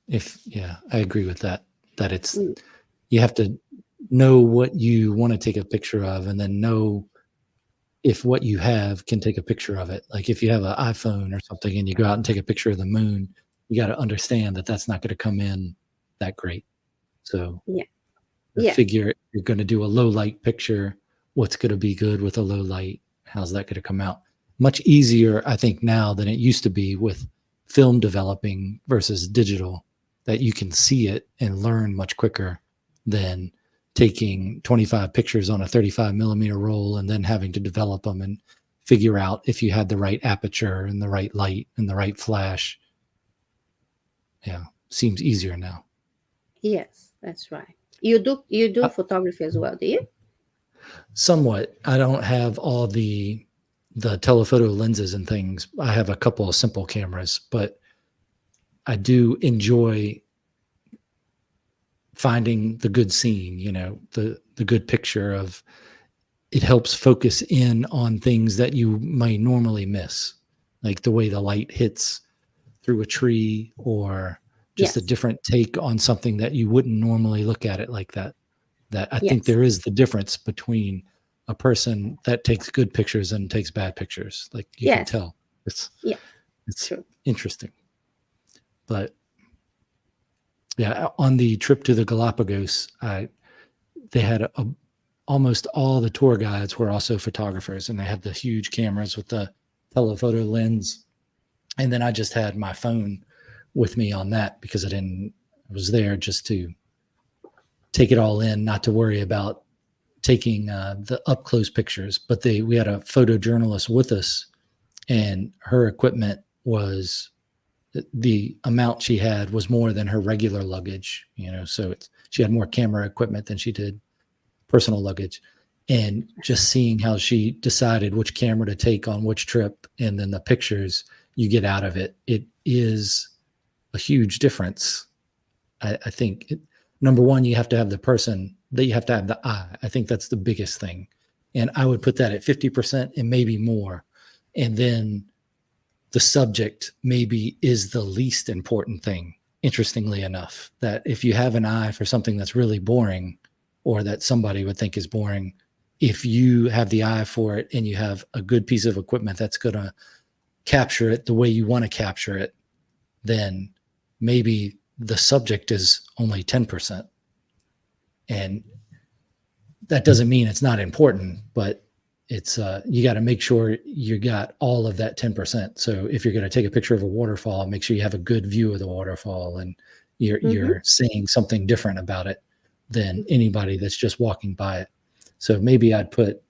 Yeah, I agree with that. That it's, Mm, you have to know what you want to take a picture of and then know if what you have can take a picture of it. Like if you have an iPhone or something and you go out and take a picture of the moon, you got to understand that that's not going to come in that great. So yeah, the yeah, figure, you're going to do a low light picture. What's going to be good with a low light? How's that going to come out? Much easier, I think, now than it used to be with film developing versus digital, that you can see it and learn much quicker than taking 25 pictures on a 35 millimeter roll and then having to develop them and figure out if you had the right aperture and the right light and the right flash. Yeah, seems easier now. yes, that's right. You do Uh, photography as well, do you? Somewhat. I don't have all the telephoto lenses and things. I have a couple of simple cameras, but I do enjoy finding the good scene, the good picture of it helps focus in on things that you might normally miss, like the way the light hits through a tree or just a Yes, different take on something that you wouldn't normally look at it like that. That I think yes, there is the difference between a person that takes good pictures and takes bad pictures. Like you can yes, tell. It's yeah, it's true. interesting. But yeah, on the trip to the Galapagos, they had almost all the tour guides were also photographers, and they had the huge cameras with the telephoto lens. And then I just had my phone with me on that because I was there just to take it all in, not to worry about taking the up close pictures. But we had a photojournalist with us, and her equipment was the amount she had was more than her regular luggage. So she had more camera equipment than she did personal luggage. And just seeing how she decided which camera to take on which trip, and then the pictures you get out of it, it is a huge difference. I think number one, you have to have the person, that you have to have the eye. I think that's the biggest thing. And I would put that at 50% and maybe more. And then the subject maybe is the least important thing, interestingly enough, that if you have an eye for something that's really boring or that somebody would think is boring, if you have the eye for it and you have a good piece of equipment that's going to capture it the way you want to capture it, then maybe the subject is only 10%. And that doesn't mean it's not important, but it's you got to make sure you got all of that 10%. So if you're going to take a picture of a waterfall, make sure you have a good view of the waterfall and Mm-hmm. you're saying something different about it than anybody that's just walking by it. So maybe I'd put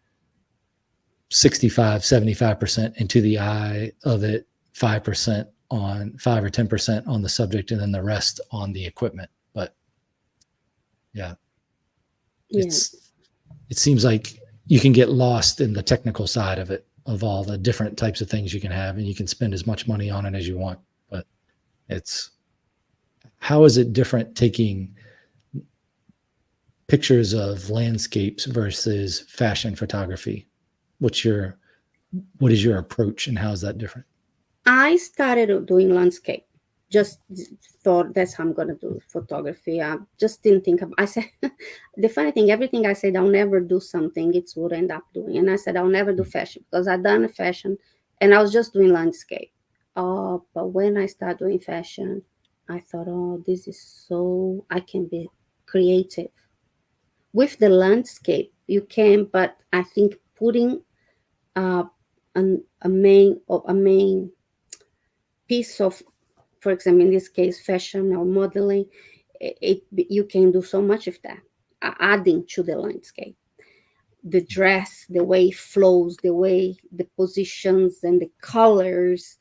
65, 75% into the eye of it, 5% on 5 or 10% on the subject, and then the rest on the equipment. But yeah, Yeah. it seems like you can get lost in the technical side of it, of all the different types of things you can have, and you can spend as much money on it as you want. But it's, how is it different taking pictures of landscapes versus fashion photography? What is your approach, and how is that different? I started doing landscape. Just thought that's how I'm gonna do photography. I just didn't think of. I said, the funny thing, everything I said I'll never do something, it's what I end up doing. And I said I'll never do fashion because I've done a fashion, and I was just doing landscape. But when I started doing fashion, I thought, oh, this is so I can be creative with the landscape. You can, but I think putting uh, a main piece of, for example, in this case, fashion or modeling, you can do so much of that, adding to the landscape. The dress, the way it flows, the way the positions and the colors,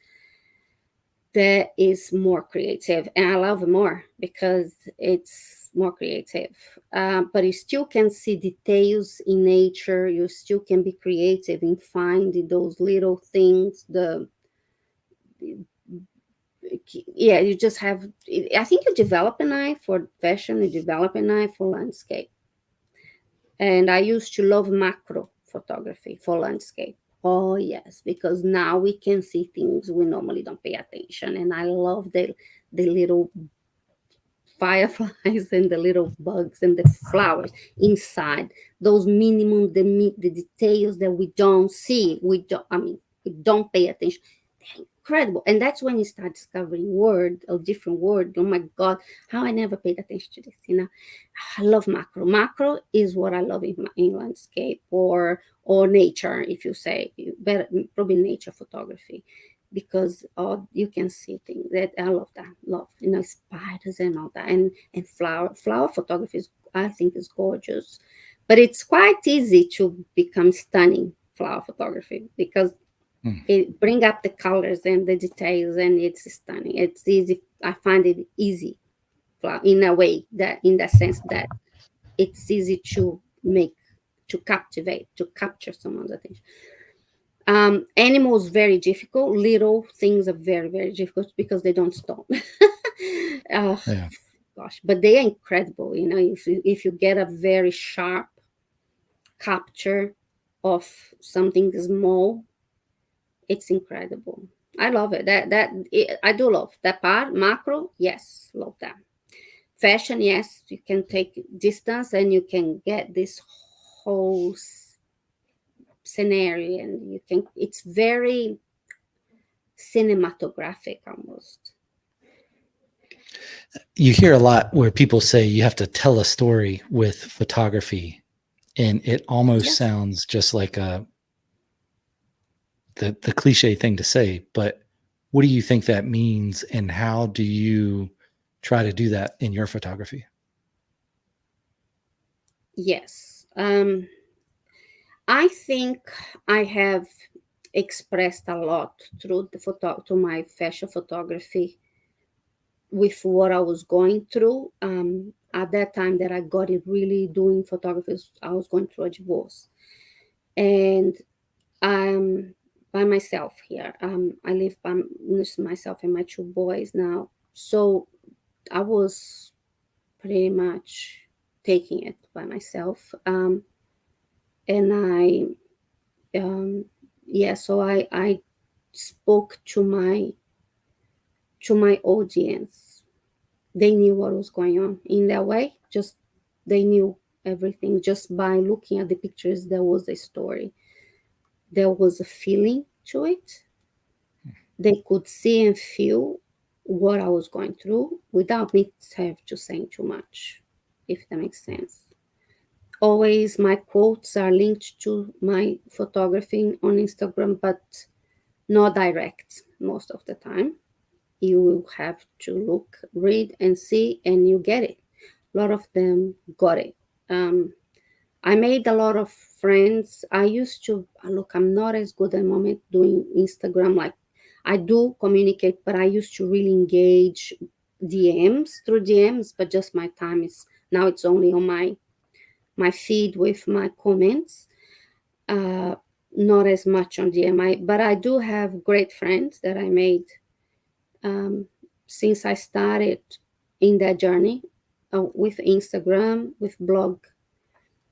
that is more creative. And I love it more because it's more creative. But you still can see details in nature. You still can be creative in finding those little things, yeah, you just have, I think you develop an eye for fashion, you develop an eye for landscape. And I used to love macro photography for landscape. Oh yes, because now we can see things we normally don't pay attention. And I love the little fireflies and the little bugs and the flowers inside, those minimum, the details that we don't see, we don't pay attention. They're incredible. And that's when you start discovering word, a different word. Oh my god, how I never paid attention to this. I love macro is what I love in landscape or nature, if you say, better probably nature photography, because you can see things that I love. That love, spiders and all that, and flower photography is, I think, is gorgeous, but it's quite easy to become stunning flower photography because it bring up the colors and the details, and it's stunning. It's easy. I find it easy, in a way, that in the sense that it's easy to make, to capture someone's attention. Animals very difficult. Little things are very, very difficult because they don't stop. uh, Yeah. Gosh, but they are incredible. If you get a very sharp capture of something small, it's incredible. I love it. I do love that part. Macro, yes, love that. Fashion, yes, you can take distance and you can get this whole scenario, and you can. It's very cinematographic almost. You hear a lot where people say you have to tell a story with photography, and it almost Yes. sounds just like the cliche thing to say. But what do you think that means, and how do you try to do that in your photography? Yes. I think I have expressed a lot through the photo to my fashion photography with what I was going through. At that time that I got it really doing photography, I was going through a divorce, and I'm by myself here. I live by just myself and my two boys now, so I was pretty much taking it by myself. And yeah, so I spoke to my audience. They knew what was going on in that way. Just they knew everything just by looking at the pictures. There was a story. There was a feeling to it. They could see and feel what I was going through without me have to say too much, if that makes sense. Always my quotes are linked to my photography on Instagram, but not direct most of the time. You will have to look, read, and see, and you get it. A lot of them got it. Um, I made a lot of friends. I used to look, I'm not as good at the moment doing Instagram. Like I do communicate, but I used to really engage DMs through DMs, but just my time is now it's only on my feed with my comments. Uh, not as much on DM. But I do have great friends that I made um, since I started in that journey with Instagram, with blog.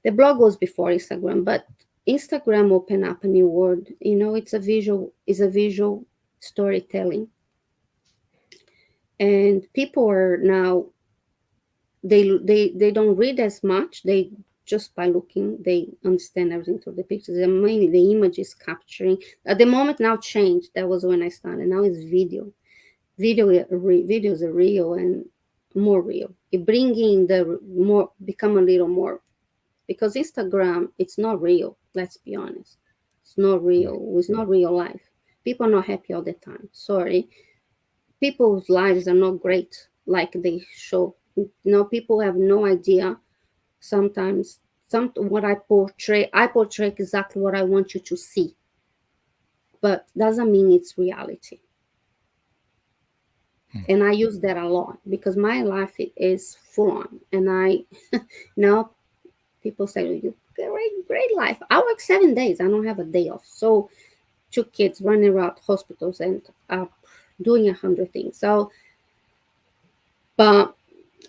The blog was before Instagram, but Instagram opened up a new world. You know, it's a visual storytelling, and people are now they don't read as much. They just by looking they understand everything through the pictures, and mainly the image is capturing. At the moment now changed. That was when I started. Now it's video. Videos are real and more real. It bringing the more become a little more because Instagram it's not real. Let's be honest, it's not real. It's not real life. People are not happy all the time. Sorry, people's lives are not great like they show. You know, people have no idea. Sometimes some what I portray exactly what I want you to see, but doesn't mean it's reality. And I use that a lot because my life is full on, and I now people say you great life. I work 7 days. I don't have a day off. So two kids running around hospitals and doing 100 things. So, but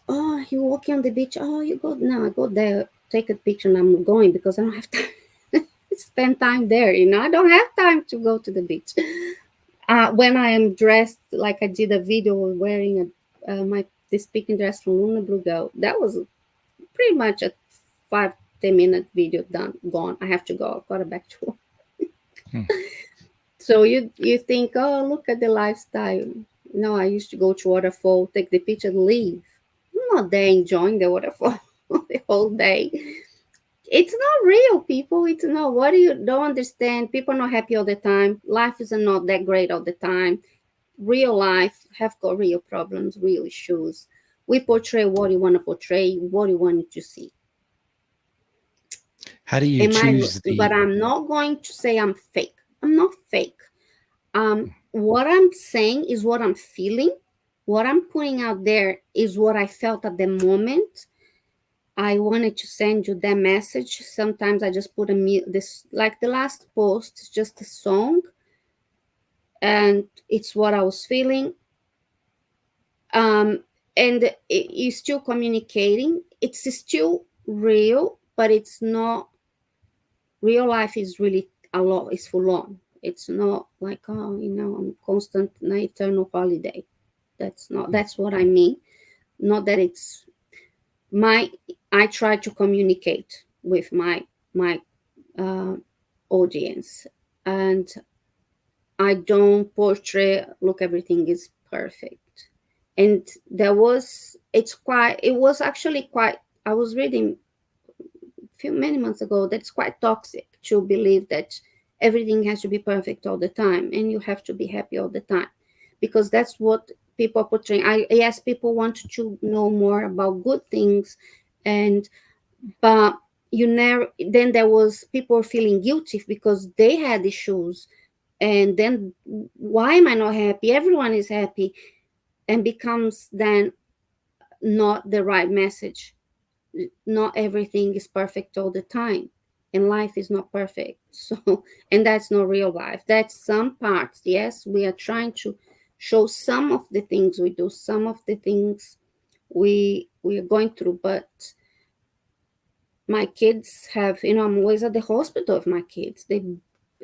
oh, you walking on the beach. Oh, you go now. I go there, take a picture, and I'm going because I don't have time. Spend time there. You know, I don't have time to go to the beach. When I am dressed like I did a video wearing my this speaking dress from Luna Blue Girl, that was pretty much a 5-10 minute video done gone. I have to go. I've got to back to work. Hmm. So you think, oh, look at the lifestyle. No, I used to go to waterfall, take the picture, leave. I'm not there enjoying the waterfall the whole day. It's not real, people. It's not. What do you don't understand? People are not happy all the time. Life is not that great all the time. Real life have got real problems, real issues. We portray what you want to portray, what you want to see. How do you Am I? choose But the? I'm not going to say I'm fake. I'm not fake. What I'm saying is what I'm feeling. What I'm putting out there is what I felt at the moment. I wanted to send you that message. Sometimes I just put this like the last post, it's just a song, and it's what I was feeling. And it is still communicating. It's still real, but it's not real life is really a lot is full on. It's not like oh I'm constant eternal holiday. That's what I mean. Not that it's my I try to communicate with my uh, audience, and I don't portray look everything is perfect. And it was actually quite I was reading few many months ago that's quite toxic to believe that everything has to be perfect all the time and you have to be happy all the time because that's what people are portraying. Yes, people want to know more about good things, and but you never then there was people feeling guilty because they had issues, and then why am I not happy? Everyone is happy, and becomes then not the right message. Not everything is perfect all the time, and life is not perfect. So and that's not real life. That's some parts. Yes, we are trying to show some of the things we do, some of the things we are going through, but my kids have I'm always at the hospital with my kids. They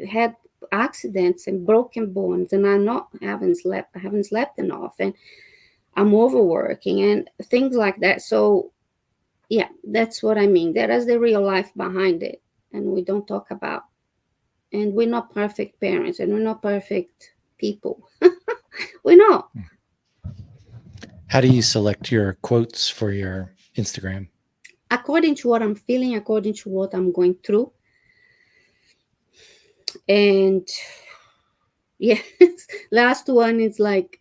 had accidents and broken bones, and I haven't slept enough, and I'm overworking and things like that. So yeah, that's what I mean. There is the real life behind it, and we don't talk about. And we're not perfect parents, and we're not perfect people. We're not. How do you select your quotes for your Instagram? According to what I'm feeling, according to what I'm going through, and yes, last one is like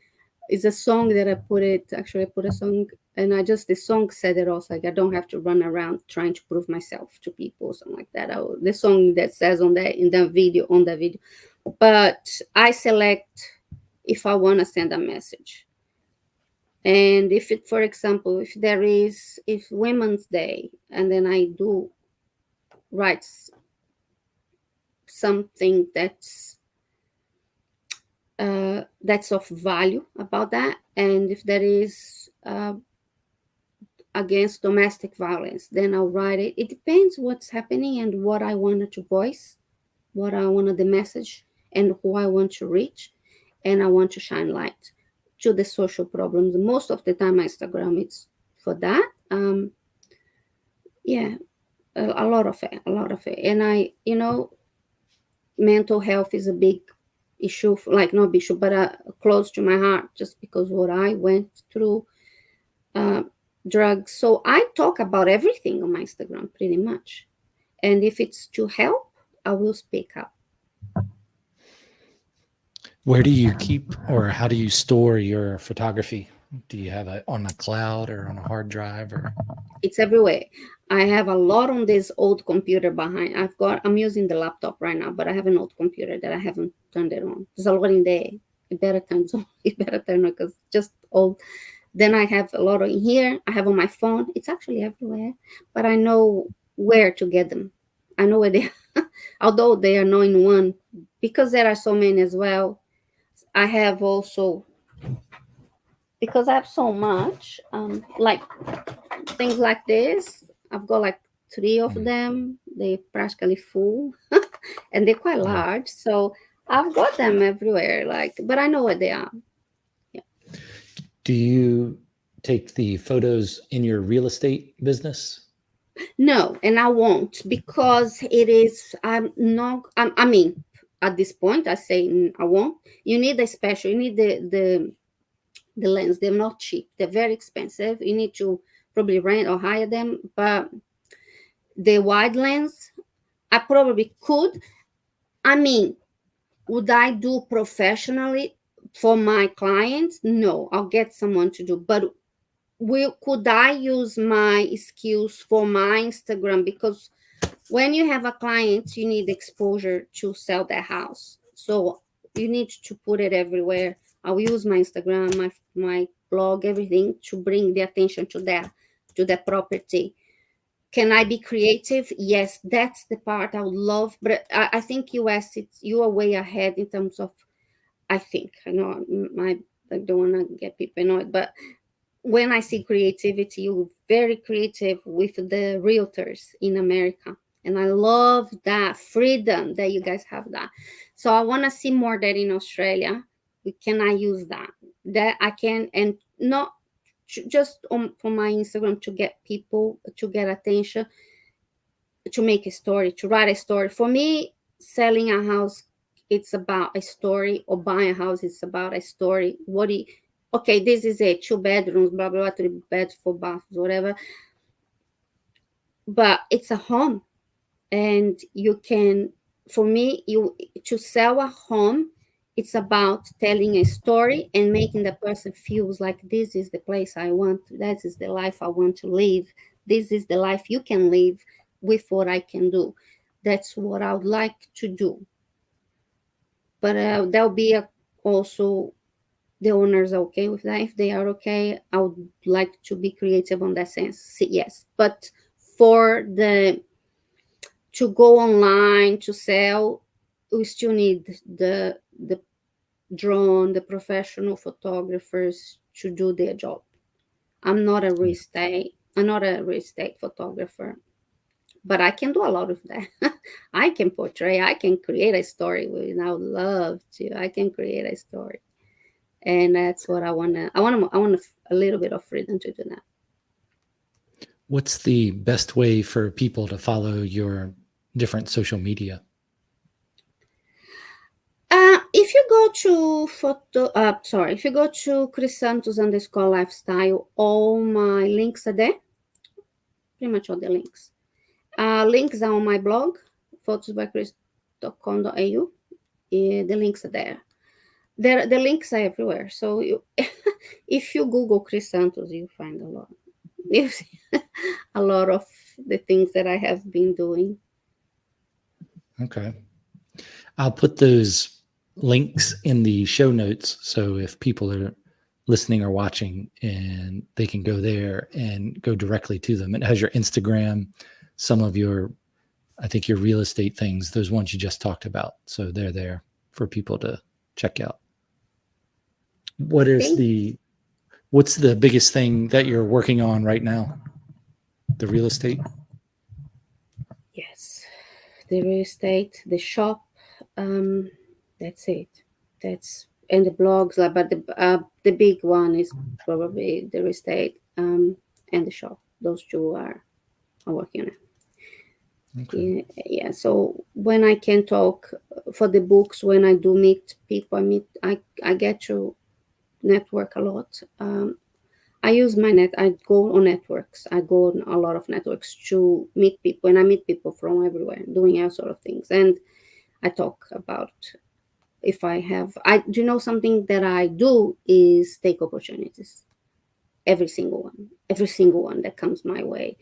is a song that I put it. Actually, I put a song And the song said it also, like I don't have to run around trying to prove myself to people or something like that. The song that says on that in the video, but I select if I want to send a message. And if it, for example, if Women's Day, and then I do write something that's of value about that, and if there is against domestic violence, then I'll write it. It depends what's happening and what I wanted to voice, what I wanted the message, and who I want to reach, and I want to shine light to the social problems. Most of the time, Instagram it's for that. Yeah, a lot of it, and mental health is a big issue, like not issue, but close to my heart, just because what I went through. Drugs. So I talk about everything on my Instagram pretty much. And if it's to help, I will speak up. Where do you keep or how do you store your photography? Do you have it on a cloud or on a hard drive or? It's everywhere. I have a lot on this old computer behind. I'm using the laptop right now, but I have an old computer that I haven't turned it on. There's a lot in there. It better turn on. It better turn on because just old. Then I have a lot in here. I have on my phone. It's actually everywhere, but I know where to get them. I know where they are, although they are not in one, because there are so many as well. I have also, because I have so much, like things like this. I've got like 3 of them. They're practically full, and they're quite large. So I've got them everywhere. But I know where they are. Do you take the photos in your real estate business? No, and I won't, because it is. I'm not. I mean, at this point, I say I won't. You need you need the lens. They're not cheap. They're very expensive. You need to probably rent or hire them. But the wide lens, I probably could. I mean, would I do professionally for my clients? No, I'll get someone to do. But could I use my skills for my Instagram? Because when you have a client, you need exposure to sell their house. So you need to put it everywhere. I'll use my Instagram, my blog, everything to bring the attention to that property. Can I be creative? Yes, that's the part I would love. But I think you are way ahead in terms of, I think, I know I don't want to get people annoyed, but when I see creativity, you're very creative with the realtors in America. And I love that freedom that you guys have that. So I want to see more that in Australia. Can I use that? That I can, and not just for my Instagram to get people, to get attention, to make a story, to write a story. For me, selling a house, it's about a story, or buying a house, it's about a story. Okay, this is it, 2 bedrooms, blah, blah, blah, 3 beds, 4 baths, whatever. But it's a home. And for me, to sell a home, it's about telling a story and making the person feels like this is the place I want. That is the life I want to live. This is the life you can live with what I can do. That's what I would like to do. But there'll be also the owners are okay with that. If they are okay, I would like to be creative on that sense. Yes, but to go online to sell, we still need the drone, the professional photographers to do their job. I'm not a real estate photographer, but I can do a lot of that. I can portray, I can create a story. I would love to. I can create a story. And that's what I want a little bit of freedom to do that. What's the best way for people to follow your different social media? If you go to if you go to Cris Santos _lifestyle, all my links are there. Pretty much all the links. Links are on my blog, photosbycris.com.au. The links are there. The links are everywhere. So If you Google Cris Santos, you find a lot. You see a lot of the things that I have been doing. Okay. I'll put those links in the show notes. So if people are listening or watching, and they can go there and go directly to them. It has your Instagram, some of your, I think your real estate things, those ones you just talked about. So they're there for people to check out. Thank What's the biggest thing that you're working on right now? The real estate? Yes, the real estate, the shop. That's it. That's and the blogs. But the big one is probably the real estate and the shop. Those two are working on it. Okay. Yeah. So when I can talk for the books, when I do meet people, I get to network a lot. I use my net. I go on networks. I go on a lot of networks to meet people, and I meet people from everywhere, doing all sort of things. And I talk about if I have. I do you know something that I do is take opportunities. Every single one that comes my way.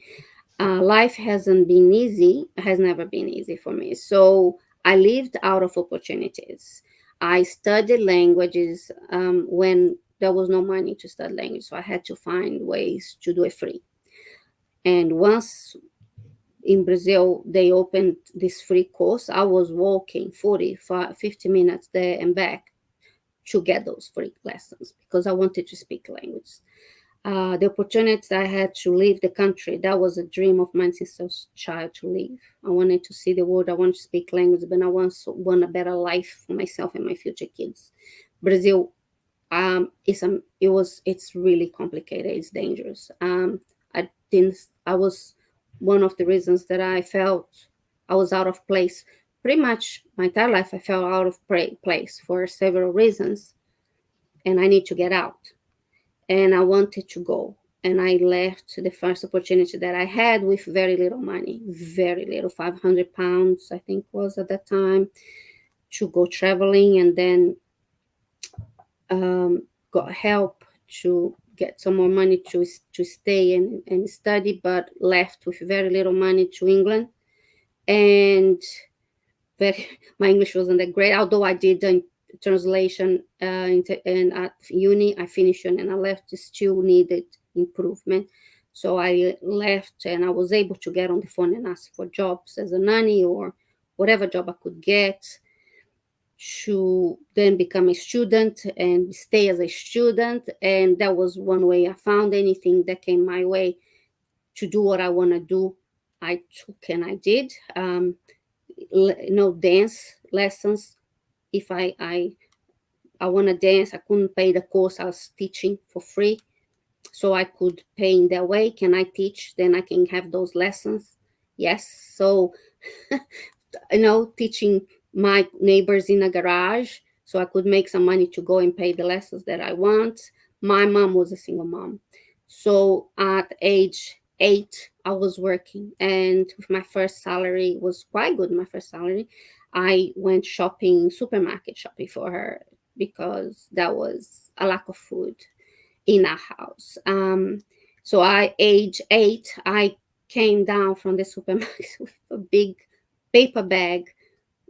Life hasn't been easy. Has never been easy for me. So I lived out of opportunities. I studied languages when there was no money to study language, so I had to find ways to do it free. And once in Brazil they opened this free course, I was walking 50 minutes there and back to get those free lessons because I wanted to speak language. The opportunities I had to leave the country, that was a dream of mine since I was a child to leave. I wanted to see the world, I wanted to speak language, but I want a better life for myself and my future kids. Brazil, it's really complicated, it's dangerous. I was one of the reasons that I felt I was out of place. Pretty much my entire life, I felt out of place for several reasons, and I need to get out and I wanted to go. And I left the first opportunity that I had with very little money, very little, £500, I think was at that time, to go traveling, and then got help to get some more money to stay and study, but left with very little money to England. And my English wasn't that great, although I did a translation and at uni I finished and I left. Still needed improvement, so I left and I was able to get on the phone and ask for jobs as a nanny or whatever job I could get, to then become a student and stay as a student. And that was one way I found. Anything that came my way to do what I want to do, I took and I did. Dance lessons. If I want to dance, I couldn't pay the course I was teaching for free, so I could pay in that way. Can I teach? Then I can have those lessons. Yes. So teaching my neighbors in a garage, so I could make some money to go and pay the lessons that I want. My mom was a single mom, so at age 8 I was working, and with my first salary, it was quite good. My first salary, I went shopping, supermarket shopping for her, because there was a lack of food in our house. So I, age 8, I came down from the supermarket with a big paper bag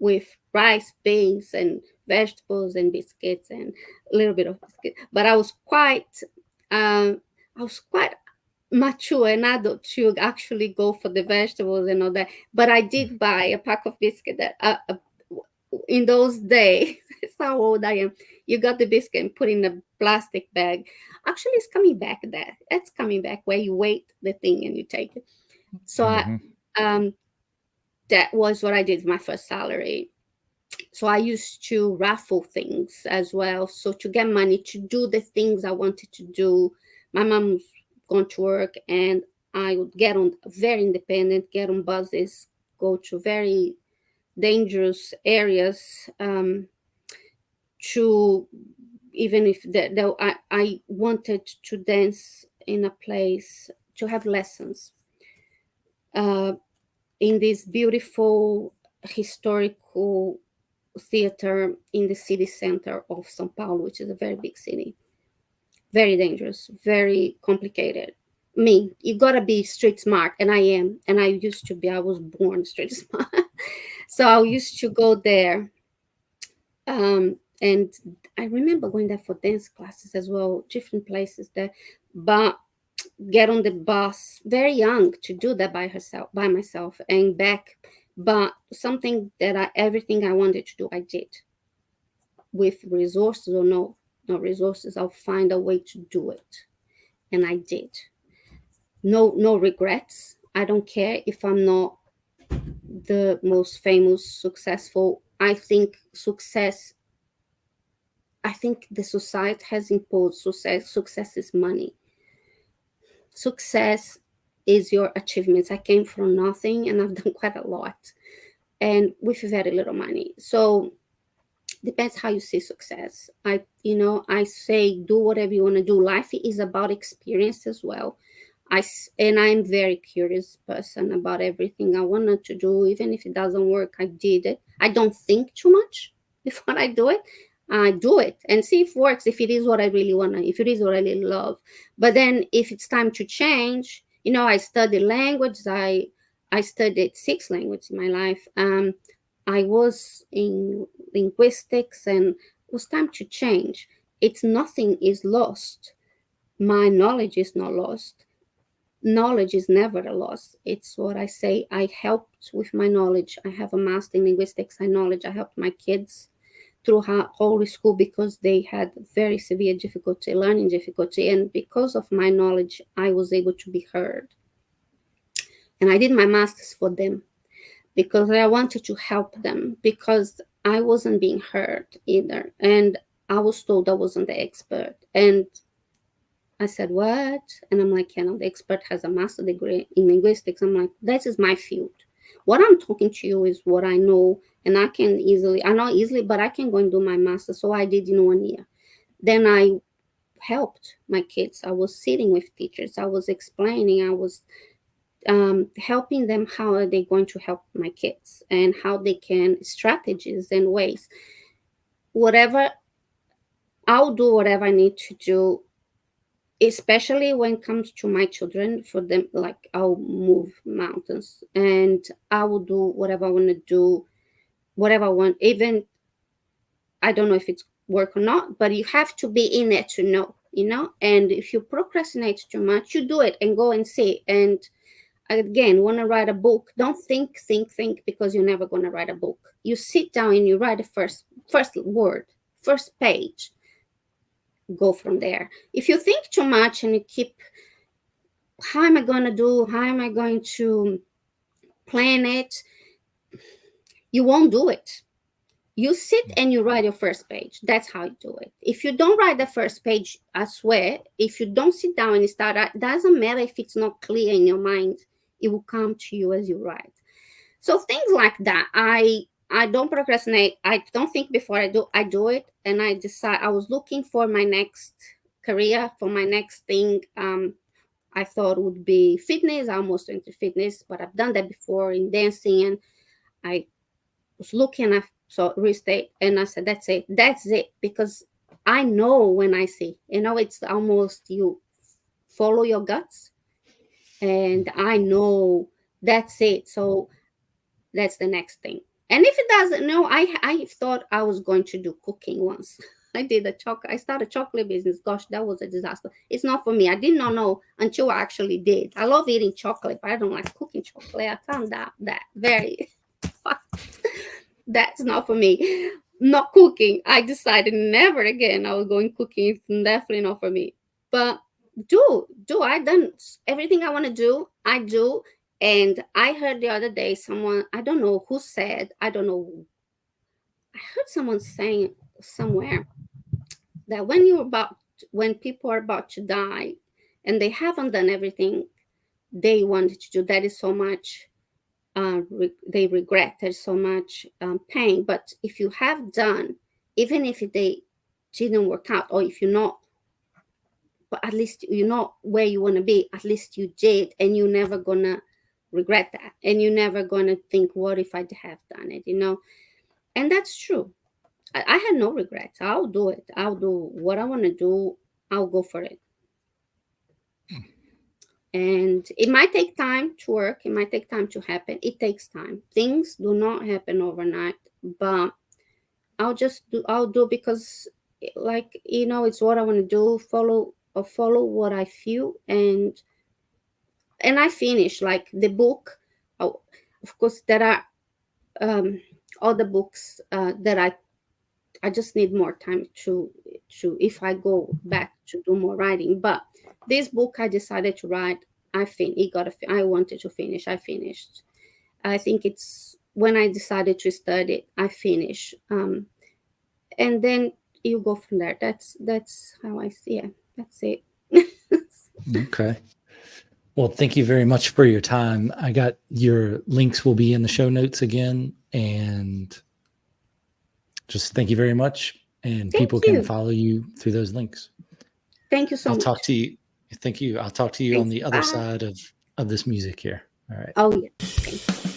with rice, beans, and vegetables and biscuits and a little bit of biscuit. But I was quite mature and adult to actually go for the vegetables and all that. But I did buy a pack of biscuit that in those days. That's how old I am. You got the biscuit and put in a plastic bag. Actually, it's coming back there. It's coming back where you weight the thing and you take it. So that was what I did with my first salary. So I used to raffle things as well. So to get money to do the things I wanted to do, my mom was going to work and I would get on very independent, get on buses, go to very dangerous areas, to even if I wanted to dance in a place, to have lessons in this beautiful historical theater in the city center of São Paulo, which is a very big city. Very dangerous, very complicated. Me, you gotta be street smart, and I am, and I used to be. I was born street smart, so I used to go there. And I remember going there for dance classes as well, different places there. But get on the bus very young to do that by myself, and back. But something that everything I wanted to do, I did, with resources or no resources. I'll find a way to do it, and I did. No regrets. I don't care if I'm not the most famous, successful. I think the society has imposed success. Success is money. Success is your achievements. I came from nothing, and I've done quite a lot, and with very little money. So depends how you see success. I say do whatever you want to do. Life is about experience as well. And I'm very curious person about everything I wanted to do. Even if it doesn't work, I did it. I don't think too much before I do it. I do it and see if it works, if it is what I really want to, if it is what I really love. But then if it's time to change, I studied languages. I studied 6 languages in my life. I was in linguistics, and it was time to change. It's nothing is lost. My knowledge is not lost. Knowledge is never a loss. It's what I say. I helped with my knowledge. I have a master in linguistics. I helped my kids through holy school because they had very severe difficulty, learning difficulty. And because of my knowledge, I was able to be heard. And I did my master's for them because I wanted to help them, because I wasn't being heard either. And I was told I wasn't the expert. And I said, what? And I'm like, the expert has a master degree in linguistics. I'm like, this is my field. What I'm talking to you is what I know. And I not easily, but I can go and do my master. So I did in 1 year. Then I helped my kids. I was sitting with teachers. I was explaining. I was helping them how are they going to help my kids, and how they can, strategies and ways. Whatever, I'll do whatever I need to do, especially when it comes to my children. For them, like, I'll move mountains, and I will do whatever I want to do, whatever I want. Even I don't know if it's work or not, but you have to be in it to know. And if you procrastinate too much, you do it and go and see. And again, want to write a book, don't think, because you're never going to write a book. You sit down and you write the first word, first page, go from there. If you think too much and you keep, how am I going to do, how am I going to plan it, you won't do it. You sit and you write your first page. That's how you do it. If you don't write the first page, I swear, if you don't sit down and start, it doesn't matter if it's not clear in your mind, it will come to you as you write. So things like that. I don't procrastinate. I don't think before I do it. And I decide, I was looking for my next career, for my next thing. I thought would be fitness. I almost went to fitness, but I've done that before in dancing. And I was looking at real estate, and I said, that's it. Because I know when I see, it's almost you follow your guts, and I know that's it. So that's the next thing. And if it doesn't, no, I thought I was going to do cooking once. I started a chocolate business. Gosh, that was a disaster. It's not for me. I did not know until I actually did. I love eating chocolate, but I don't like cooking chocolate. I found that very that's not for me. Not cooking. I decided never again I was going cooking. It's definitely not for me. But I done everything I want to do. I do. And I heard the other day someone, I don't know who said, I don't know. I heard someone saying somewhere that when people are about to die and they haven't done everything they wanted to do, that is so much they regret. There's so much pain. But if you have done, even if they didn't work out, or if you're not, but at least you're not where you want to be, at least you did, and you're never gonna regret that, and you're never gonna think, what if I have done it, and that's true. I had no regrets. I'll do it. I'll do what I want to do. I'll go for it. And it might take time to work, it might take time to happen. It takes time. Things do not happen overnight, but I'll do because, like, it's what I want to do, follow what I feel. And I finish like the book. Oh, of course there are other books that I just need more time to if I go back to do more writing. But this book I decided to write, I wanted to finish. I finished. I think it's when I decided to study, I finish. And then you go from there. That's how I see it. That's it. Okay. Well, thank you very much for your time. I got your links will be in the show notes again. And just thank you very much. And Thank people can you. follow you through those links. Thank you so I'll much. talk to you. Thank you. I'll talk to you on Thanks. the other Bye. side of this music here. All right. Oh yeah. Thanks.